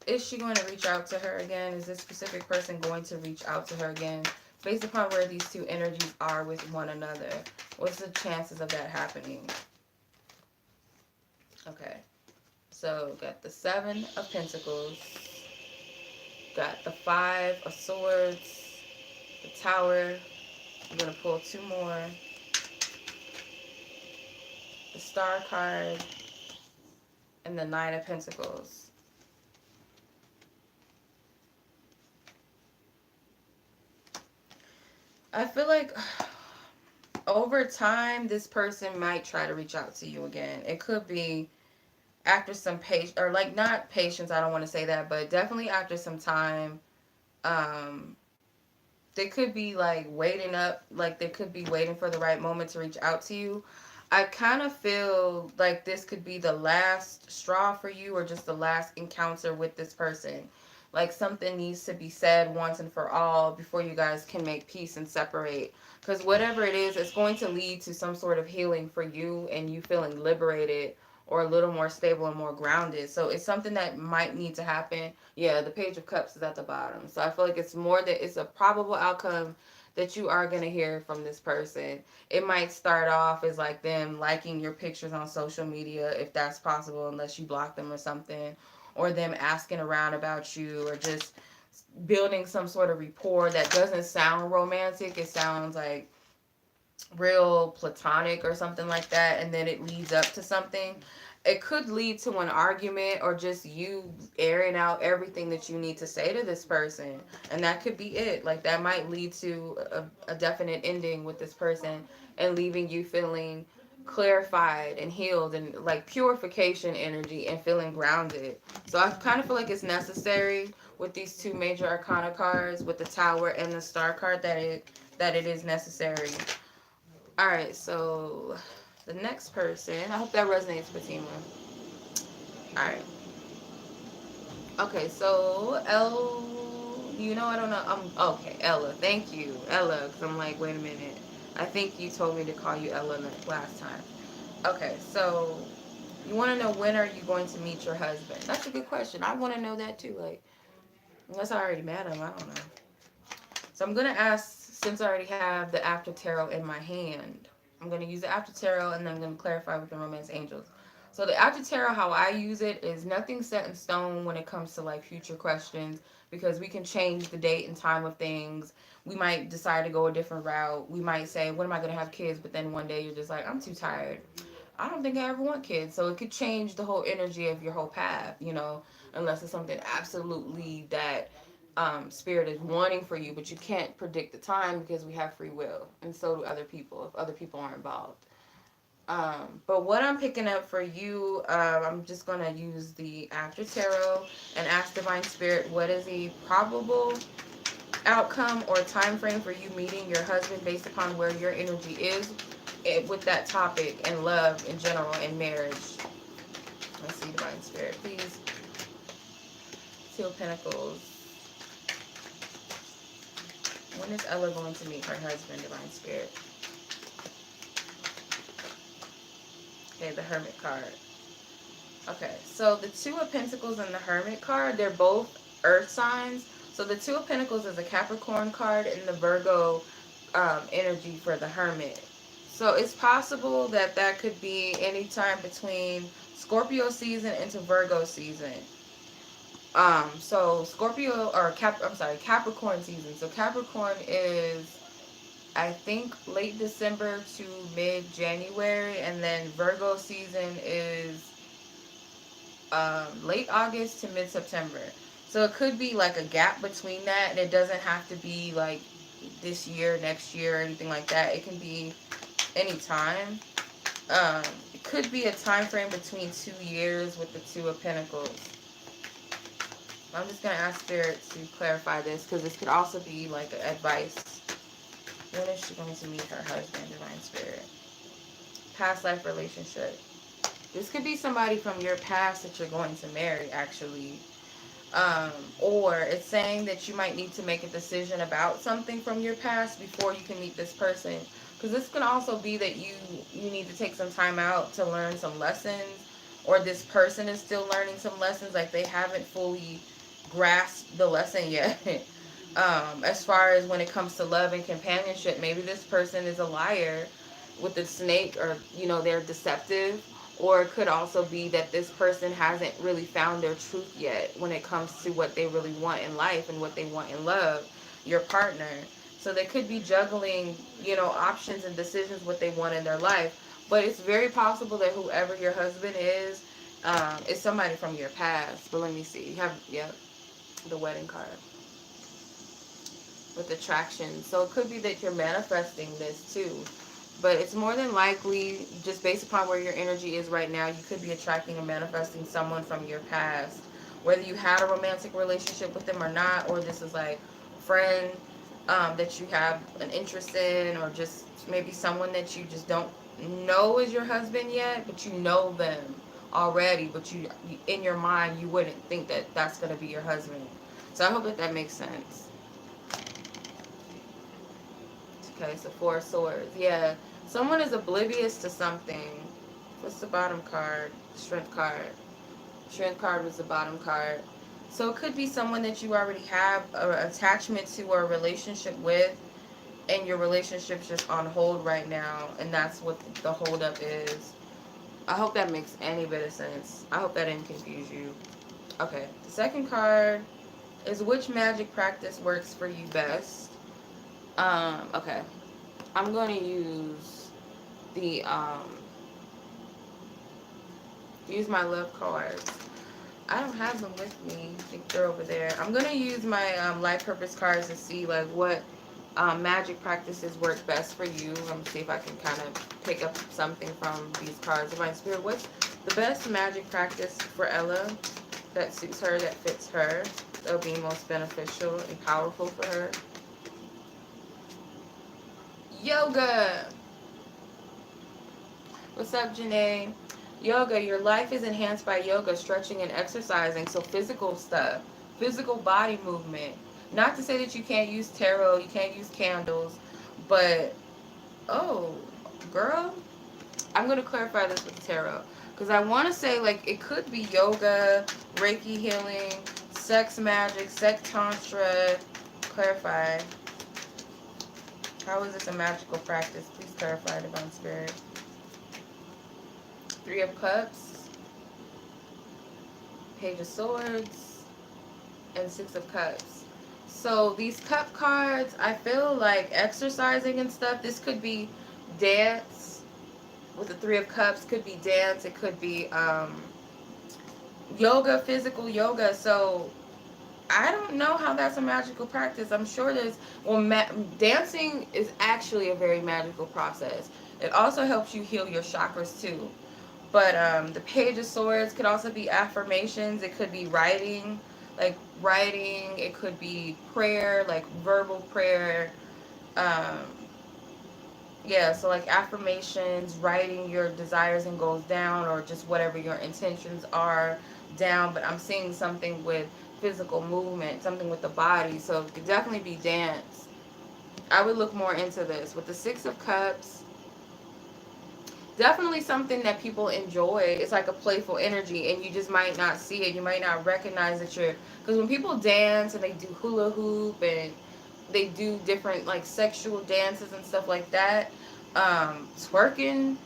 Is she going to reach out to her again? Is this specific person going to reach out to her again? Based upon where these two energies are with one another, what's the chances of that happening? Okay, so got the Seven of Pentacles, got the Five of Swords, the Tower. I'm going to pull two more. The Star card, and the Nine of Pentacles. I feel like over time, this person might try to reach out to you again. It could be after some patience, or like not patience, I don't want to say that, but definitely after some time. Um, they could be like waiting up, like they could be waiting for the right moment to reach out to you. I kind of feel like this could be the last straw for you, or just the last encounter with this person. Like something needs to be said once and for all before you guys can make peace and separate. Because whatever it is, it's going to lead to some sort of healing for you and you feeling liberated or a little more stable and more grounded. So it's something that might need to happen. Yeah, the Page of Cups is at the bottom. So I feel like it's more that it's a probable outcome that you are going to hear from this person. It might start off as like them liking your pictures on social media, if that's possible, unless you block them or something, or them asking around about you, or just building some sort of rapport that doesn't sound romantic. It sounds like real platonic or something like that, and then it leads up to something. It could lead to an argument or just you airing out everything that you need to say to this person, and that could be it. Like that might lead to a definite ending with this person and leaving you feeling clarified and healed and like purification energy and feeling grounded. So I kind of feel like it's necessary with these two major arcana cards, with the Tower and the Star card, that it is necessary. All right, so the next person, I hope that resonates, Fatima. All right. Okay, so I don't know. Okay, Ella. Thank you, Ella. Because I'm like, wait a minute. I think you told me to call you Ella last time. Okay, so you want to know, when are you going to meet your husband? That's a good question. I want to know that too. Like, unless I already met him, I don't know. So I'm gonna ask, since I already have the After Tarot in my hand. I'm gonna use the After Tarot, and then I'm gonna clarify with the Romance Angels. So the After Tarot, how I use it is nothing set in stone when it comes to like future questions, because we can change the date and time of things. We might decide to go a different route. We might say, when am I gonna have kids? But then one day you're just like, I'm too tired. I don't think I ever want kids. So it could change the whole energy of your whole path, unless it's something absolutely that spirit is wanting for you, but you can't predict the time because we have free will, and so do other people if other people are involved. But what I'm picking up for you, I'm just going to use the After Tarot and ask Divine Spirit, what is the probable outcome or time frame for you meeting your husband based upon where your energy is with that topic and love in general and marriage. Let's see, Divine Spirit, please. Two of Pentacles. When is Ella going to meet her husband, Divine Spirit? Okay, the Hermit card. Okay, so the Two of Pentacles and the Hermit card, they're both earth signs. So the Two of Pentacles is a Capricorn card, and the Virgo energy for the Hermit. So it's possible that that could be any time between Scorpio season into Virgo season. So Scorpio, or Capricorn season. So Capricorn is, I think, late December to mid-January, and then Virgo season is late August to mid-September. So it could be like a gap between that, and it doesn't have to be like this year, next year, or anything like that. It can be any time. It could be a time frame between 2 years with the Two of Pentacles. I'm just going to ask Spirit to clarify this, because this could also be like advice. When is she going to meet her husband, Divine Spirit? Past life relationship. This could be somebody from your past that you're going to marry, actually. Or it's saying that you might need to make a decision about something from your past before you can meet this person. Because this can also be that you need to take some time out to learn some lessons, or this person is still learning some lessons, like they haven't fully grasped the lesson yet. As far as when it comes to love and companionship, maybe this person is a liar with the snake, or they're deceptive. Or it could also be that this person hasn't really found their truth yet when it comes to what they really want in life and what they want in love, your partner. So they could be juggling, options and decisions, what they want in their life. But it's very possible that whoever your husband is somebody from your past. But let me see. You have, the wedding card with attraction. So it could be that you're manifesting this too. But it's more than likely, just based upon where your energy is right now, you could be attracting and manifesting someone from your past. Whether you had a romantic relationship with them or not, or this is like a friend that you have an interest in, or just maybe someone that you just don't know is your husband yet, but you know them already, but you in your mind you wouldn't think that that's going to be your husband. So I hope that that makes sense. Okay, so 4 of Swords. Yeah, someone is oblivious to something. What's the bottom card? Strength card. Strength card was the bottom card. So it could be someone that you already have an attachment to or a relationship with, and your relationship's just on hold right now, and that's what the hold up is. I hope that makes any bit of sense. I hope that didn't confuse you. Okay, the second card is which magic practice works for you best. Okay. I'm going to the use my love cards. I don't have them with me. I think they're over there. I'm going to use my life purpose cards to see like what magic practices work best for you. Let me see if I can kind of pick up something from these cards. Divine Spirit, what's the best magic practice for Ella that suits her, that fits her, that will be most beneficial and powerful for her? Yoga. What's up, Janae? Yoga. Your life is enhanced by yoga, stretching, and exercising. So physical stuff, physical body movement. Not to say that you can't use tarot, you can't use candles, but oh, girl, I'm gonna clarify this with tarot because I want to say like it could be yoga, Reiki healing, sex magic, sex tantra. Clarify. How is this a magical practice? Please clarify, Divine Spirit. 3 of Cups, Page of Swords, and 6 of Cups. So these cup cards, I feel like exercising and stuff. This could be dance with the 3 of Cups. Could be dance. It could be yoga, physical yoga. So I don't know how that's a magical practice. I'm sure there's dancing is actually a very magical process. It also helps you heal your chakras too. But the Page of Swords could also be affirmations. It could be writing, like writing. It could be prayer, like verbal prayer. Um, yeah, so like affirmations, writing your desires and goals down, or just whatever your intentions are down. But I'm seeing something with physical movement, something with the body. So it could definitely be dance. I would look more into this. With the 6 of Cups, definitely something that people enjoy. It's like a playful energy, and you just might not see it. You might not recognize that you're, because when people dance and they do hula hoop and they do different like sexual dances and stuff like that, twerking,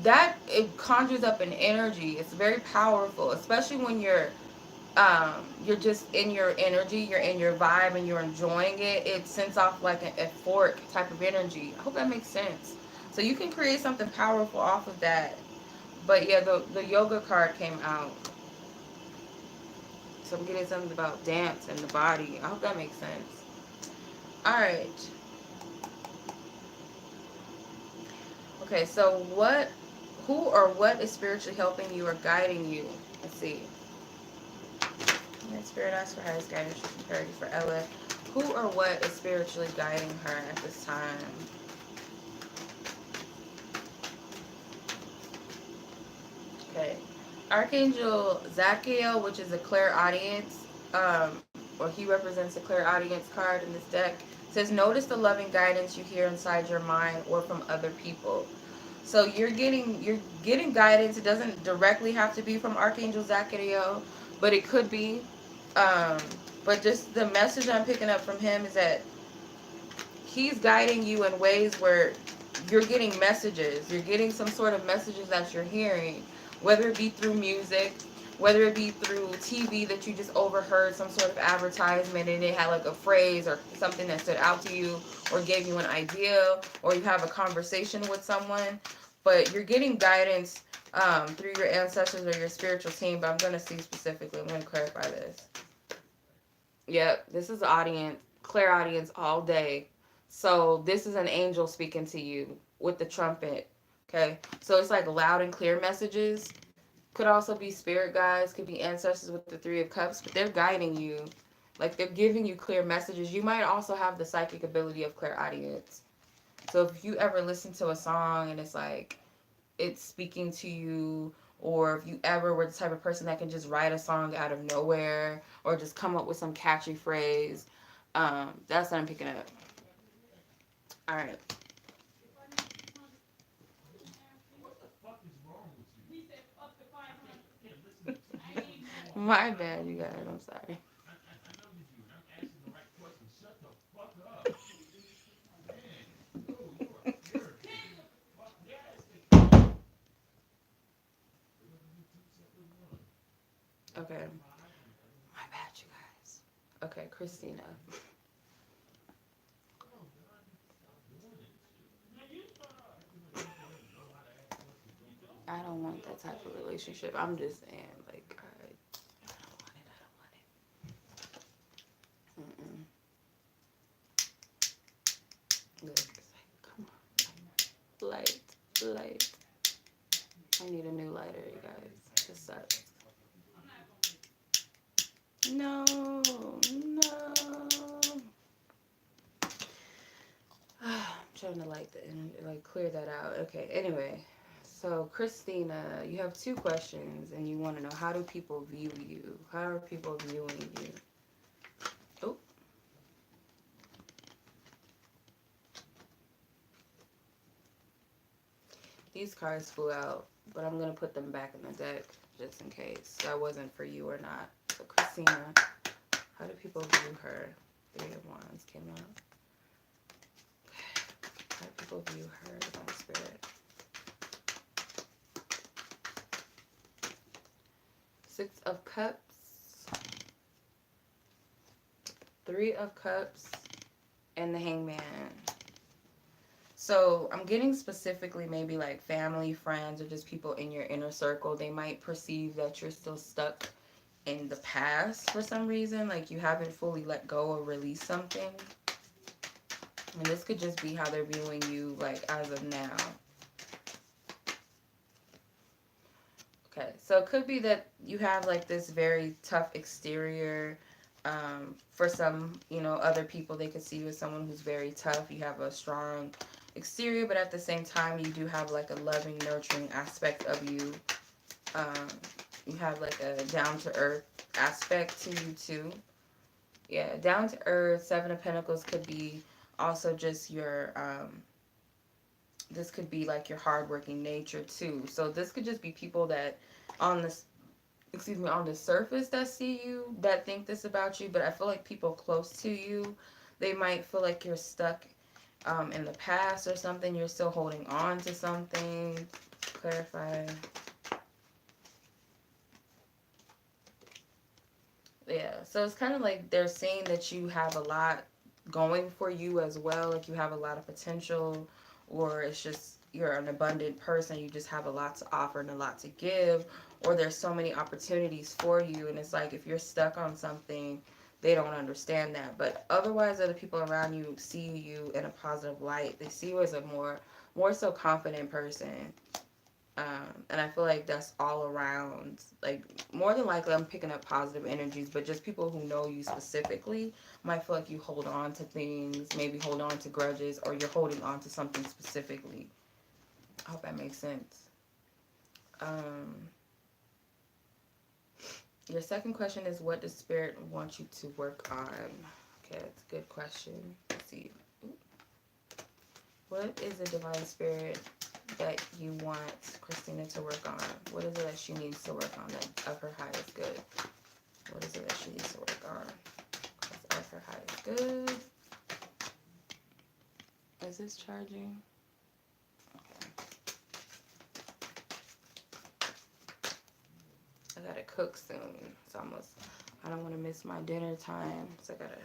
that it conjures up an energy. It's very powerful, especially when you're just in your energy, you're in your vibe, and you're enjoying it. It sends off like an euphoric type of energy. I hope that makes sense. So you can create something powerful off of that. But yeah, the yoga card came out. So I'm getting something about dance and the body. I hope that makes sense. Alright. Okay, so who or what is spiritually helping you or guiding you? Let's see. Spirit asks for highest guidance and clarity for Ella. Who or what is spiritually guiding her at this time? Okay. Archangel Zachiel, which is a clairaudience, or he represents a clairaudience card in this deck, says notice the loving guidance you hear inside your mind or from other people. So you're getting guidance. It doesn't directly have to be from Archangel Zachiel, but it could be. But just the message I'm picking up from him is that he's guiding you in ways where you're getting messages. You're getting some sort of messages that you're hearing, whether it be through music, whether it be through TV that you just overheard some sort of advertisement and it had like a phrase or something that stood out to you or gave you an idea, or you have a conversation with someone. But you're getting guidance through your ancestors or your spiritual team. But I'm going to see specifically. I'm going to clarify this. Yep, this is audience, clairaudience all day. So this is an angel speaking to you with the trumpet. Okay, so it's like loud and clear messages. Could also be spirit guides, could be ancestors with the 3 of Cups, but they're guiding you. Like they're giving you clear messages. You might also have the psychic ability of clairaudience. So if you ever listen to a song and it's like it's speaking to you, or if you ever were the type of person that can just write a song out of nowhere or just come up with some catchy phrase, that's what I'm picking up. All right. My bad, you guys. I'm sorry. Okay. My bad, you guys. Okay, Christina. I don't want that type of relationship. I'm just saying, like, I don't want it. I don't want it. Mm-mm. Look, it's like, come on. Light, light. I need a new lighter, you guys. This sucks. No, no. I'm trying to like clear that out. Okay. Anyway, so Christina, you have two questions, and you want to know, how do people view you? How are people viewing you? Oh, these cards flew out, but I'm gonna put them back in the deck just in case that wasn't for you or not. So Christina, how do people view her? Three of Wands came out. How do people view her, divine spirit? Six of Cups, Three of Cups, and the Hangman. So I'm getting specifically maybe like family, friends, or just people in your inner circle. They might perceive that you're still stuck in the past for some reason, like you haven't fully let go or released something. And this could just be how they're viewing you, like, as of now. Okay, so it could be that you have like this very tough exterior. For some, other people, they could see you as someone who's very tough. You have a strong exterior, but at the same time, you do have like a loving, nurturing aspect of you. Um, you have like a down to earth aspect to you too. Yeah, down to earth. Seven of Pentacles could be also just your. This could be like your hardworking nature too. So this could just be people that on this on the surface that see you, that think this about you, but I feel like people close to you, they might feel like you're stuck in the past or something. You're still holding on to something. Clarify. Yeah, so it's kind of like they're saying that you have a lot going for you as well. Like you have a lot of potential, or it's just you're an abundant person. You just have a lot to offer and a lot to give, or there's so many opportunities for you. And it's like if you're stuck on something, they don't understand that. But otherwise, other people around you see you in a positive light. They see you as a more so confident person. And I feel like that's all around. Like, more than likely, I'm picking up positive energies, but just people who know you specifically might feel like you hold on to things, maybe hold on to grudges, or you're holding on to something specifically. I hope that makes sense. Um, your second question is, what does Spirit want you to work on? Okay, that's a good question. Let's see. What is the Divine Spirit that you want Christina to work on? What is it that she needs to work on that of her highest good? What is it that she needs to work on? Because of her highest good. Is this charging? Okay. I gotta cook soon. It's almost, I don't want to miss my dinner time. So I gotta,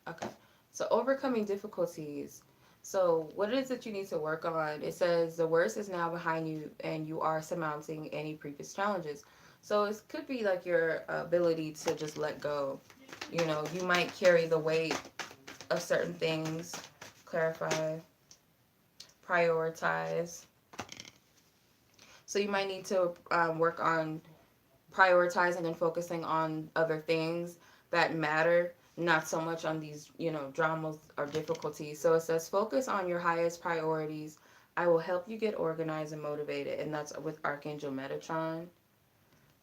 okay. So overcoming difficulties. So what it is that you need to work on, it says the worst is now behind you and you are surmounting any previous challenges. So it could be like your ability to just let go. You might carry the weight of certain things. Clarify. Prioritize. So you might need to work on prioritizing and focusing on other things that matter, not so much on these, you know, dramas or difficulties. So it says, focus on your highest priorities. I will help you get organized and motivated. And that's with Archangel Metatron.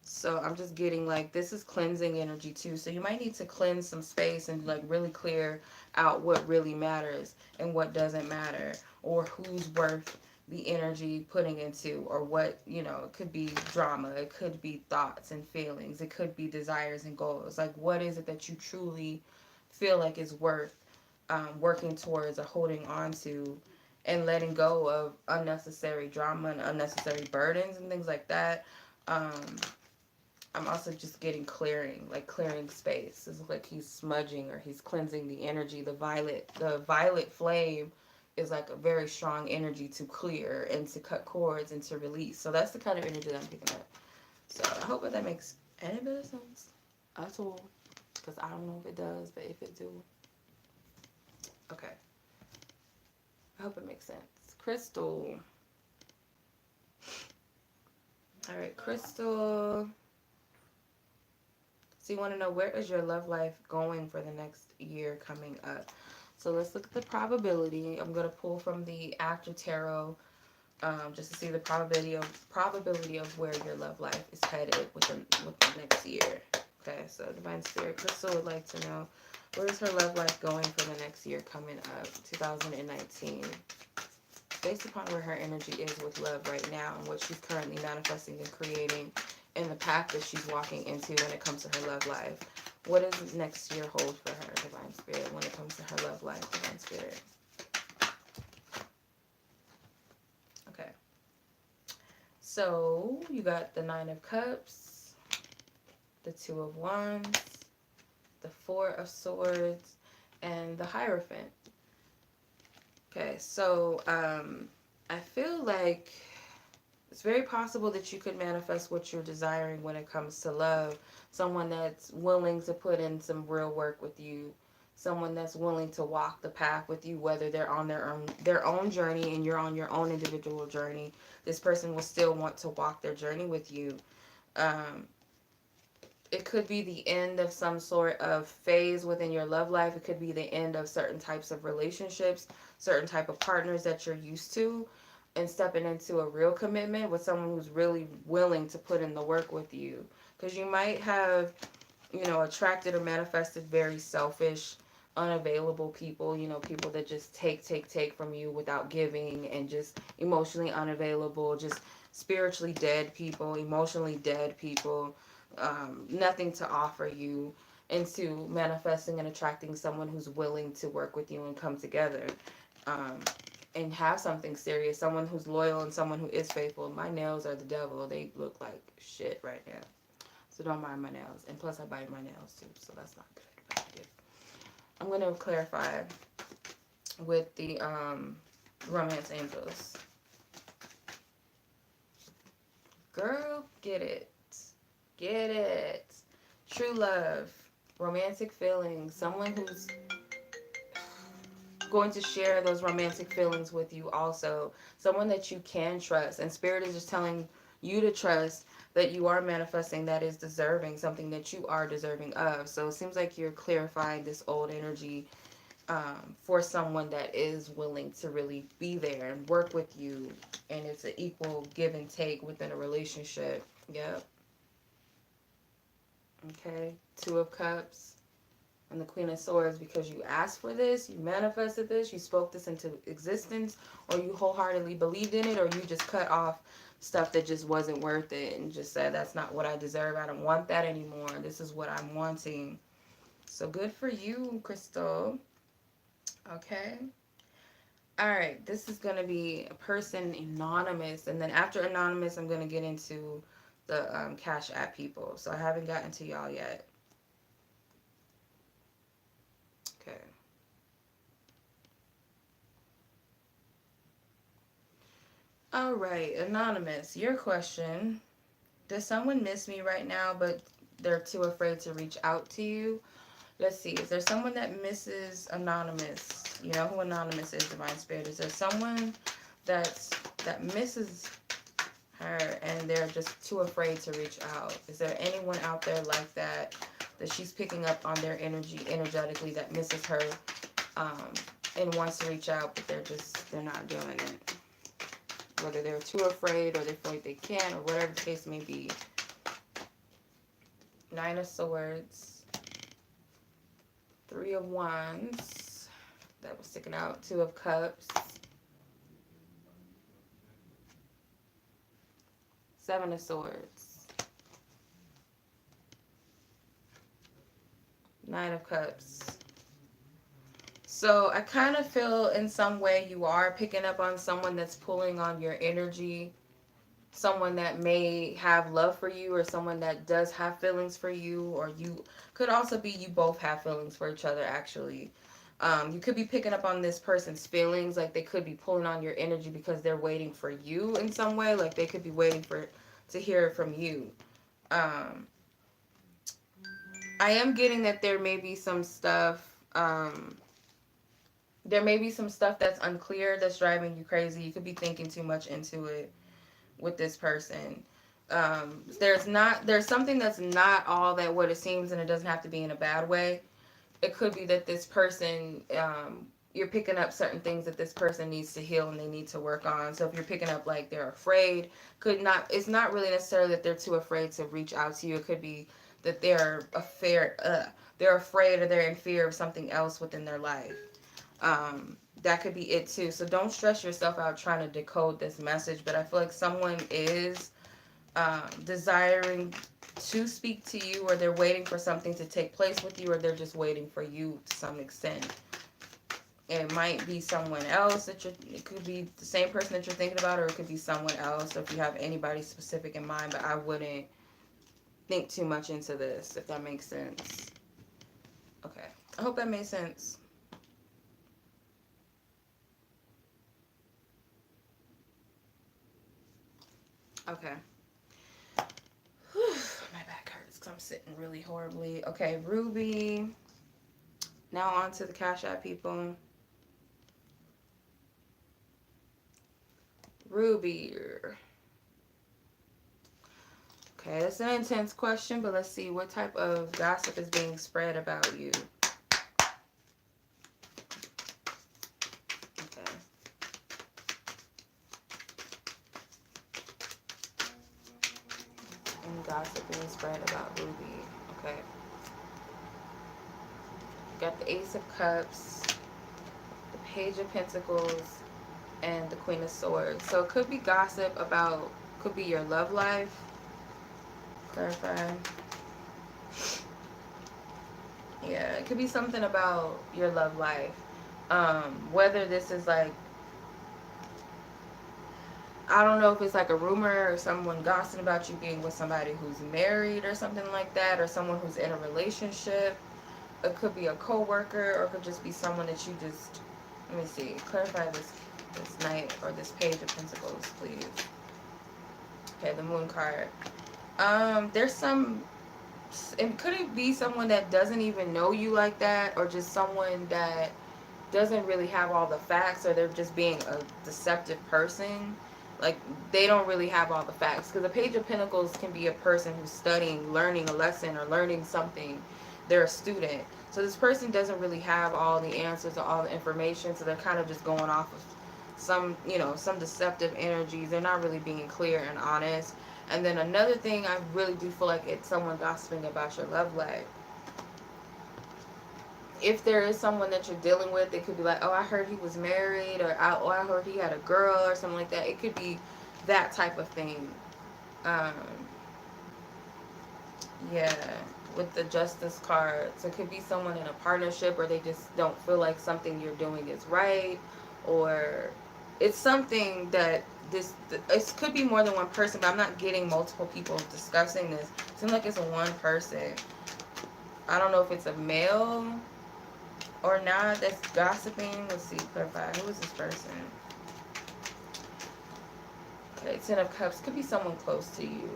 So I'm just getting like, this is cleansing energy too. So you might need to cleanse some space and like really clear out what really matters and what doesn't matter, or who's worth the energy putting into, or what, you know, it could be drama, it could be thoughts and feelings, it could be desires and goals. Like, what is it that you truly feel like is worth working towards or holding on to, and letting go of unnecessary drama and unnecessary burdens and things like that. Um, I'm also just getting clearing, like clearing space. It's like he's smudging or he's cleansing the energy. The violet flame is like a very strong energy to clear and to cut cords and to release. So that's the kind of energy that I'm picking up. So I hope that makes any bit of sense at all. Because I don't know if it does, but if it do. Okay. I hope it makes sense. Crystal. Alright, Crystal. So you want to know, where is your love life going for the next year coming up? So let's look at the probability. I'm going to pull from the Actor Tarot just to see the probability of where your love life is headed with the next year. Okay, so Divine Spirit, Crystal would like to know, where is her love life going for the next year coming up, 2019? Based upon where her energy is with love right now and what she's currently manifesting and creating, and the path that she's walking into when it comes to her love life. What does next year hold for her, Divine Spirit, when it comes to her love life, Divine Spirit? Okay. So, you got the Nine of Cups, the Two of Wands, the Four of Swords, and the Hierophant. Okay, so I feel like it's very possible that you could manifest what you're desiring when it comes to love. Someone that's willing to put in some real work with you. Someone that's willing to walk the path with you, whether they're on their own journey and you're on your own individual journey. This person will still want to walk their journey with you. It could be the end of some sort of phase within your love life. It could be the end of certain types of relationships, certain type of partners that you're used to, and stepping into a real commitment with someone who's really willing to put in the work with you. Because you might have, you know, attracted or manifested very selfish, unavailable people, you know, people that just take from you without giving, and just emotionally unavailable, just spiritually dead people, emotionally dead people, nothing to offer you, into manifesting and attracting someone who's willing to work with you and come together. And have something serious, someone who's loyal and someone who is faithful. My nails are the devil. They look like shit right now. So don't mind my nails. And plus I bite my nails too, so that's not good. I'm going to clarify with the romance angels. Girl, get it. Get it. True love. Romantic feelings. Someone who's going to share those romantic feelings with you also. Someone that you can trust. And Spirit is just telling you to trust that you are manifesting that is deserving, something that you are deserving of. So it seems like you're clarifying this old energy for someone that is willing to really be there and work with you. And it's an equal give and take within a relationship. Yep. Okay. Two of Cups. And the Queen of Swords, because you asked for this, you manifested this, you spoke this into existence, or you wholeheartedly believed in it, or you just cut off stuff that just wasn't worth it and just said, that's not what I deserve. I don't want that anymore. This is what I'm wanting. So good for you, Crystal. Okay. All right. This is going to be a person anonymous. And then after anonymous, I'm going to get into the Cash App people. So I haven't gotten to y'all yet. Okay. All right, anonymous, your question. Does someone miss me right now, but they're too afraid to reach out to you? Let's see. Is there someone that misses anonymous? You know who anonymous is, Divine Spirit. Is there someone that misses her and they're just too afraid to reach out? Is there anyone out there like that that she's picking up on their energy energetically, that misses her, and wants to reach out, but they're not doing it. Whether they're too afraid or they feel like they can't, or whatever the case may be. 9 of Swords, 3 of Wands, that was sticking out, 2 of Cups, 7 of Swords, 9 of Cups. So I kind of feel in some way you are picking up on someone that's pulling on your energy, someone that may have love for you, or someone that does have feelings for you, or you could also be you both have feelings for each other, actually. You could be picking up on this person's feelings, like they could be pulling on your energy because they're waiting for you in some way, like they could be waiting to hear from you. I am getting that there may be some stuff, that's unclear, that's driving you crazy. You could be thinking too much into it with this person. There's something that's not all that what it seems, and it doesn't have to be in a bad way. It could be that this person, you're picking up certain things that this person needs to heal and they need to work on. So if you're picking up like they're afraid, it's not really necessarily that they're too afraid to reach out to you. It could be that they're afraid, or they're in fear of something else within their life. That could be it too. So don't stress yourself out trying to decode this message, but I feel like someone is desiring to speak to you, or they're waiting for something to take place with you, or they're just waiting for you to some extent. It might be someone else it could be the same person that you're thinking about, or it could be someone else, if you have anybody specific in mind, but I wouldn't think too much into this, if that makes sense. Okay, I hope that made sense. Okay. Whew, my back hurts because I'm sitting really horribly. Okay, Ruby. Now on to the Cash App people. Ruby. Okay, that's an intense question, but let's see what type of gossip is being spread about you. Okay. And gossip being spread about Ruby. Okay. Got the Ace of Cups, the Page of Pentacles, and the Queen of Swords. So it could be gossip about, could be your love life. Clarify. Yeah, it could be something about your love life. Whether this is like, I don't know if it's like a rumor, or someone gossiping about you being with somebody who's married or something like that, or someone who's in a relationship. It could be a co-worker, or it could just be someone that you just, let me see, clarify this Knight or this Page of Pentacles, please. Okay, the Moon card. There's some, could it be someone that doesn't even know you like that, or just someone that doesn't really have all the facts, or they're just being a deceptive person? Like, they don't really have all the facts. Because the Page of Pentacles can be a person who's studying, learning a lesson, or learning something. They're a student. So this person doesn't really have all the answers or all the information, so they're kind of just going off of some deceptive energies. They're not really being clear and honest. And then another thing, I really do feel like it's someone gossiping about your love life. If there is someone that you're dealing with, it could be like, oh, I heard he was married, or I heard he had a girl, or something like that. It could be that type of thing. Yeah, with the Justice card. So it could be someone in a partnership, or they just don't feel like something you're doing is right, or it's something that it could be more than one person, but I'm not getting multiple people discussing this. It seems like it's one person. I don't know if it's a male or not that's gossiping. Let's see, clarify. Who is this person? Okay, 10 of Cups. Could be someone close to you.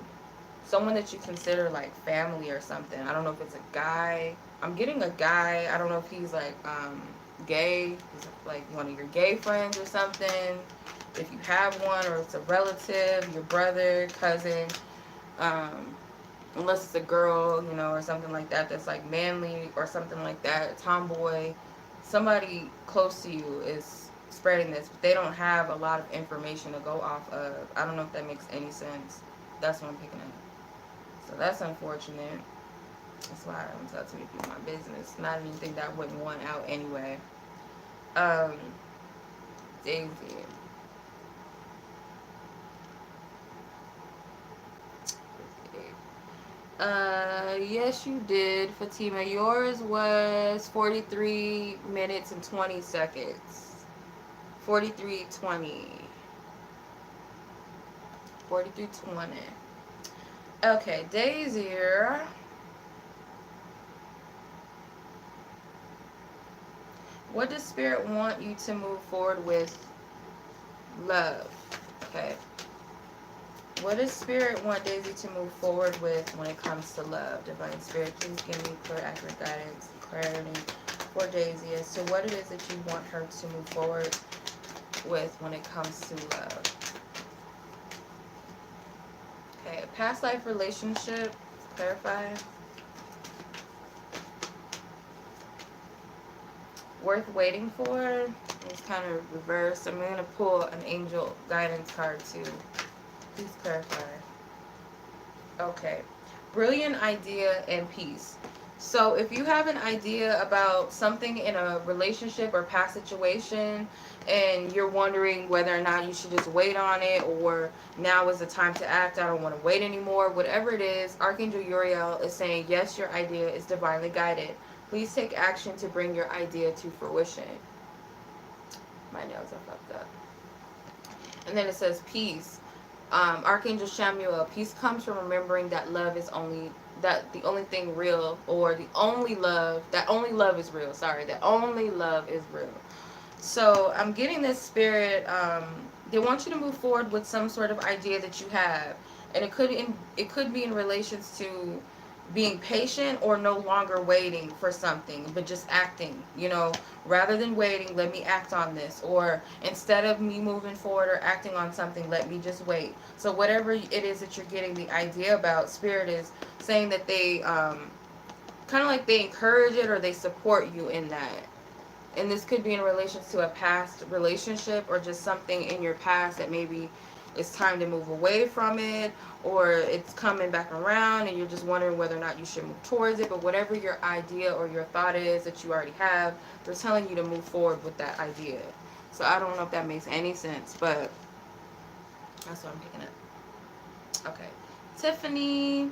Someone that you consider like family or something. I don't know if it's a guy. I'm getting a guy. I don't know if he's like gay. He's like one of your gay friends or something. If you have one, or it's a relative, your brother, cousin. unless it's a girl, you know, or something like that, that's like manly or something like that, tomboy, somebody close to you is spreading this, but they don't have a lot of information to go off of. I don't know if that makes any sense. That's what I'm picking up. So that's unfortunate. That's why I don't tell too many people my business. Not anything that I wouldn't want out anyway. Um, Daisy. Yes, you did, Fatima. Yours was 43 minutes and 20 seconds. 43:20. 43:20. Okay, Daisy. What does Spirit want you to move forward with? Love. Okay. What does Spirit want Daisy to move forward with when it comes to love? Divine Spirit, please give me clear, accurate guidance, clarity for Daisy as to what it is that you want her to move forward with when it comes to love. Okay, past life relationship, clarify. Worth waiting for. It's kind of reversed. I'm going to pull an angel guidance card too. Please clarify. Okay. Brilliant idea and peace. So if you have an idea about something in a relationship or past situation and you're wondering whether or not you should just wait on it or now is the time to act, I don't want to wait anymore, whatever it is, Archangel Uriel is saying, yes, your idea is divinely guided. Please take action to bring your idea to fruition. My nails are fucked up. And then it says peace. Archangel Shamia, peace comes from remembering that love is the only thing real, or the only love, that only love is real. Sorry, that only love is real. So I'm getting this Spirit. They want you to move forward with some sort of idea that you have, and it could be in relations to being patient or no longer waiting for something, but just acting. You know, rather than waiting, let me act on this, or instead of me moving forward or acting on something, let me just wait. So whatever it is that you're getting the idea about, Spirit is saying that they kind of like they encourage it or they support you in that. And this could be in relation to a past relationship or just something in your past that maybe it's time to move away from it, or it's coming back around and you're just wondering whether or not you should move towards it. But whatever your idea or your thought is that you already have, they're telling you to move forward with that idea. So I don't know if that makes any sense, but that's what I'm picking up. Okay. Tiffany.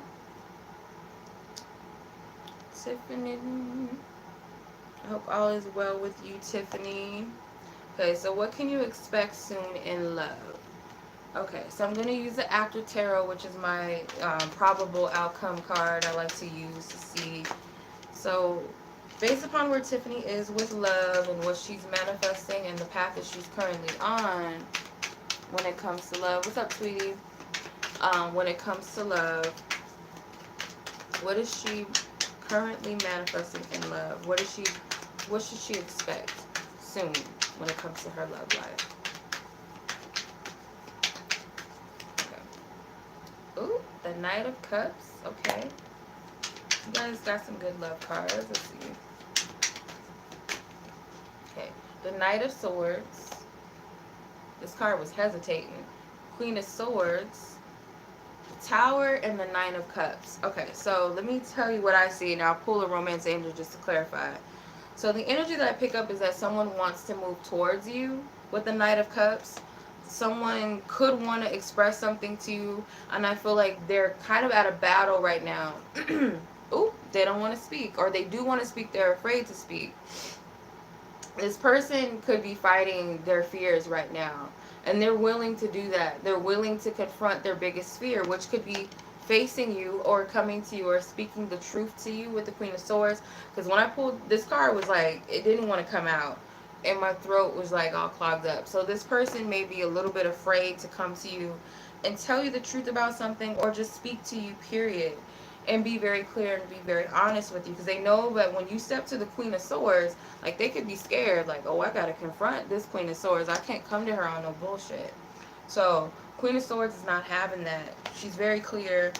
I hope all is well with you, Tiffany. Okay, so what can you expect soon in love? Okay, so I'm going to use the Actor Tarot, which is my probable outcome card I like to use to see. So, based upon where Tiffany is with love and what she's manifesting and the path that she's currently on when it comes to love. What's up, sweetie? When it comes to love, what is she currently manifesting in love? What should she expect soon when it comes to her love life? Okay. Ooh, the Knight of Cups. Okay. You guys got some good love cards. Let's see. Okay. The Knight of Swords. This card was hesitating. Queen of Swords. Tower and the Nine of Cups. Okay, so let me tell you what I see, and I'll pull a Romance Angel just to clarify. So the energy that I pick up is that someone wants to move towards you with the Knight of Cups. Someone could want to express something to you, and I feel like they're kind of at a battle right now. Ooh, they don't want to speak, or they do want to speak, they're afraid to speak. This person could be fighting their fears right now. And they're willing to do that. They're willing to confront their biggest fear, which could be facing you or coming to you or speaking the truth to you with the Queen of Swords. Because when I pulled this card, was like, it didn't want to come out. And my throat was like all clogged up. So this person may be a little bit afraid to come to you and tell you the truth about something, or just speak to you, period. And be very clear and be very honest with you, because they know that when you step to the Queen of Swords, like, they could be scared, like, oh, I gotta confront this Queen of Swords, I can't come to her on no bullshit. So Queen of Swords is not having that. She's very clear.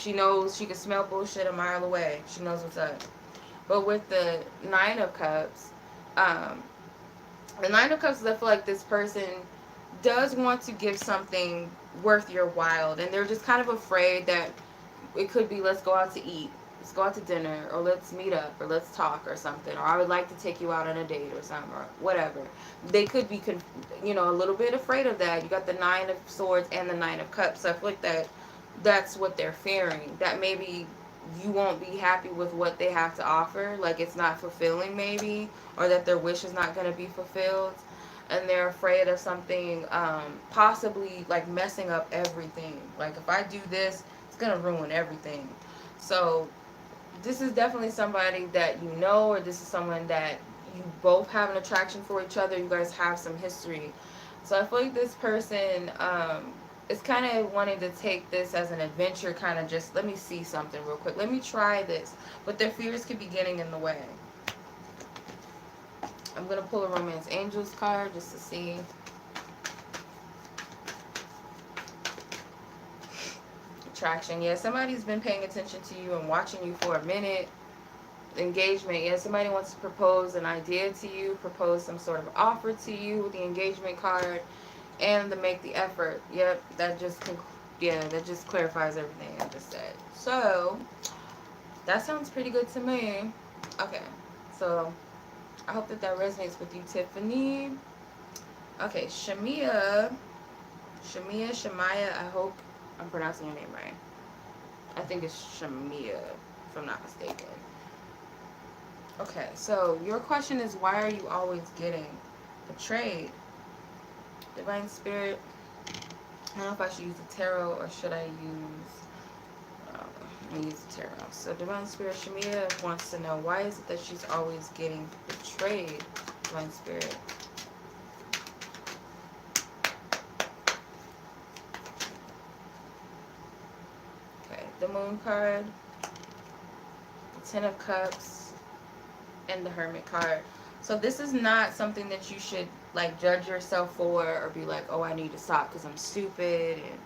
She knows she can smell bullshit a mile away. She knows what's up. But with the Nine of Cups, um, the Nine of Cups is, I feel like this person does want to give something worth your while, and they're just kind of afraid that it could be, let's go out to eat, let's go out to dinner, or let's meet up, or let's talk, or something, or I would like to take you out on a date or something, or whatever. They could be a little bit afraid of that. You got the Nine of Swords and the Nine of Cups, so I feel like that's what they're fearing, that maybe you won't be happy with what they have to offer, like it's not fulfilling maybe, or that their wish is not going to be fulfilled, and they're afraid of something, possibly like messing up everything. Like if I do this, it's going to ruin everything. So this is definitely somebody that you know, or this is someone that you both have an attraction for each other. You guys have some history. So I feel like this person, is kind of wanting to take this as an adventure, kind of just, let me see something real quick. Let me try this. But their fears could be getting in the way. I'm going to pull a Romance Angels card just to see. Attraction. Yeah, somebody's been paying attention to you and watching you for a minute. Engagement. Yeah, somebody wants to propose an idea to you, propose some sort of offer to you with the engagement card, and to make the effort. Yep, that just clarifies everything I just said. So that sounds pretty good to me. Okay, so I hope that resonates with you, Tiffany. Okay, Shamia, I hope I'm pronouncing your name right. I think it's Shamia, if I'm not mistaken. Okay, so your question is, why are you always getting betrayed? Divine Spirit, I don't know if I should use the tarot or should I use, I'm going to use the tarot. So Divine Spirit, Shamia wants to know, why is it that she's always getting betrayed? Divine Spirit. Okay, the Moon card, the Ten of Cups, and the Hermit card. So this is not something that you should like judge yourself for, or be like, oh, I need to stop because I'm stupid. And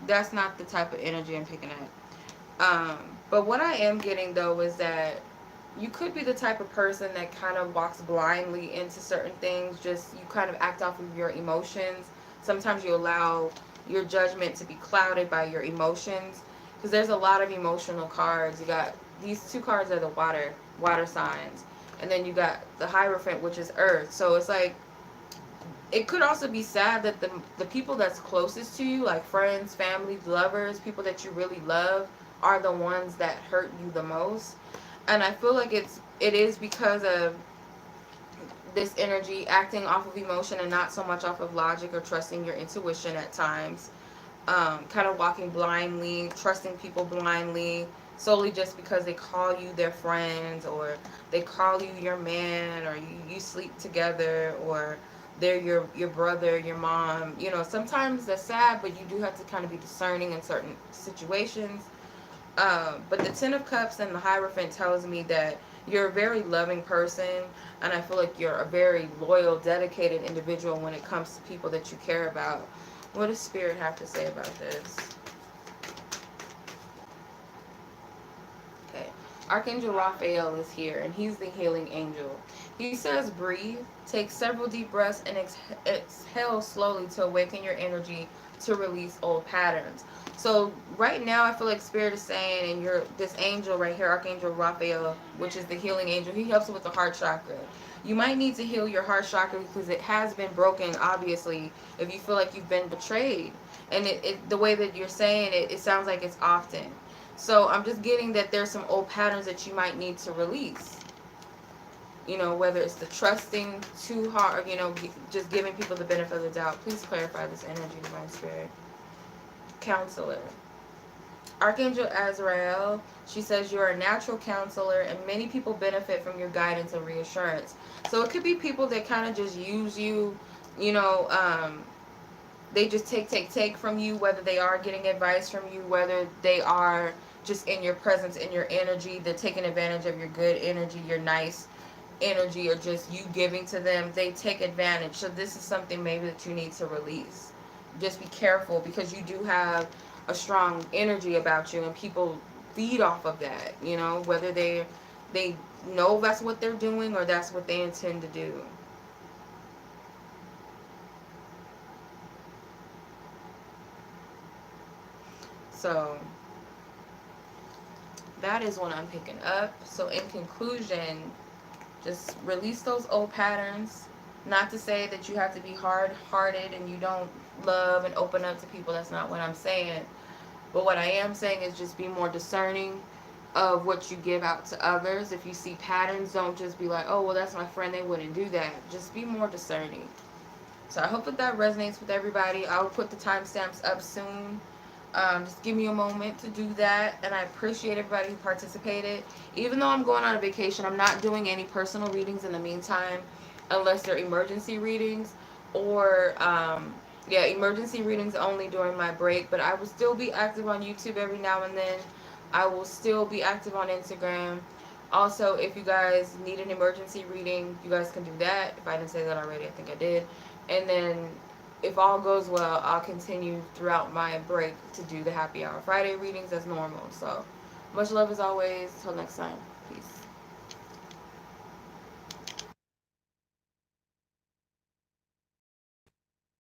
that's not the type of energy I'm picking up. But what I am getting though is that you could be the type of person that kind of walks blindly into certain things. Just you kind of act off of your emotions. Sometimes you allow your judgment to be clouded by your emotions, because there's a lot of emotional cards. You got these two cards are the water signs, and then you got the Hierophant, which is earth. So it's like, it could also be sad that the people that's closest to you, like friends, family, lovers, people that you really love, are the ones that hurt you the most. And I feel like it is because of this energy, acting off of emotion and not so much off of logic or trusting your intuition at times. Kind of walking blindly, trusting people blindly, solely just because they call you their friends, or they call you your man, or you sleep together, or they're your brother, your mom. Sometimes that's sad, but you do have to kind of be discerning in certain situations. But the Ten of Cups and the Hierophant tells me that you're a very loving person, and I feel like you're a very loyal, dedicated individual when it comes to people that you care about. What does Spirit have to say about this? Okay. Archangel Raphael is here, and he's the healing angel. He says, breathe, take several deep breaths, and exhale slowly to awaken your energy to release old patterns. So right now, I feel like Spirit is saying, and this angel right here, Archangel Raphael, which is the healing angel, he helps with the heart chakra. You might need to heal your heart chakra because it has been broken, obviously, if you feel like you've been betrayed. And the way that you're saying it, it sounds like it's often. So I'm just getting that there's some old patterns that you might need to release. Whether it's the trusting too hard, just giving people the benefit of the doubt. Please clarify this energy, Divine Spirit. Counselor. Archangel Azrael, she says you're a natural counselor and many people benefit from your guidance and reassurance. So it could be people that kind of just use you, they just take from you, whether they are getting advice from you, whether they are just in your presence, in your energy, they're taking advantage of your good energy, your nice energy, or just you giving to them. They take advantage. So this is something maybe that you need to release. Just be careful, because you do have a strong energy about you, and people feed off of that, you know, whether they know that's what they're doing or that's what they intend to do. So that is what I'm picking up. So in conclusion, just release those old patterns. Not to say that you have to be hard hearted and you don't love and open up to people. That's not what I'm saying. But what I am saying is just be more discerning of what you give out to others. If you see patterns, don't just be like, oh, well, that's my friend. They wouldn't do that. Just be more discerning. So I hope that that resonates with everybody. I'll put the timestamps up soon. Just give me a moment to do that. And I appreciate everybody who participated. Even though I'm going on a vacation, I'm not doing any personal readings in the meantime, unless they're emergency readings or, yeah, emergency readings only during my break. But I will still be active on YouTube every now and then. I will still be active on Instagram. Also, if you guys need an emergency reading, you guys can do that. If I didn't say that already, I think I did. And then if all goes well, I'll continue throughout my break to do the Happy Hour Friday readings as normal. So much love as always. Till next time. Peace.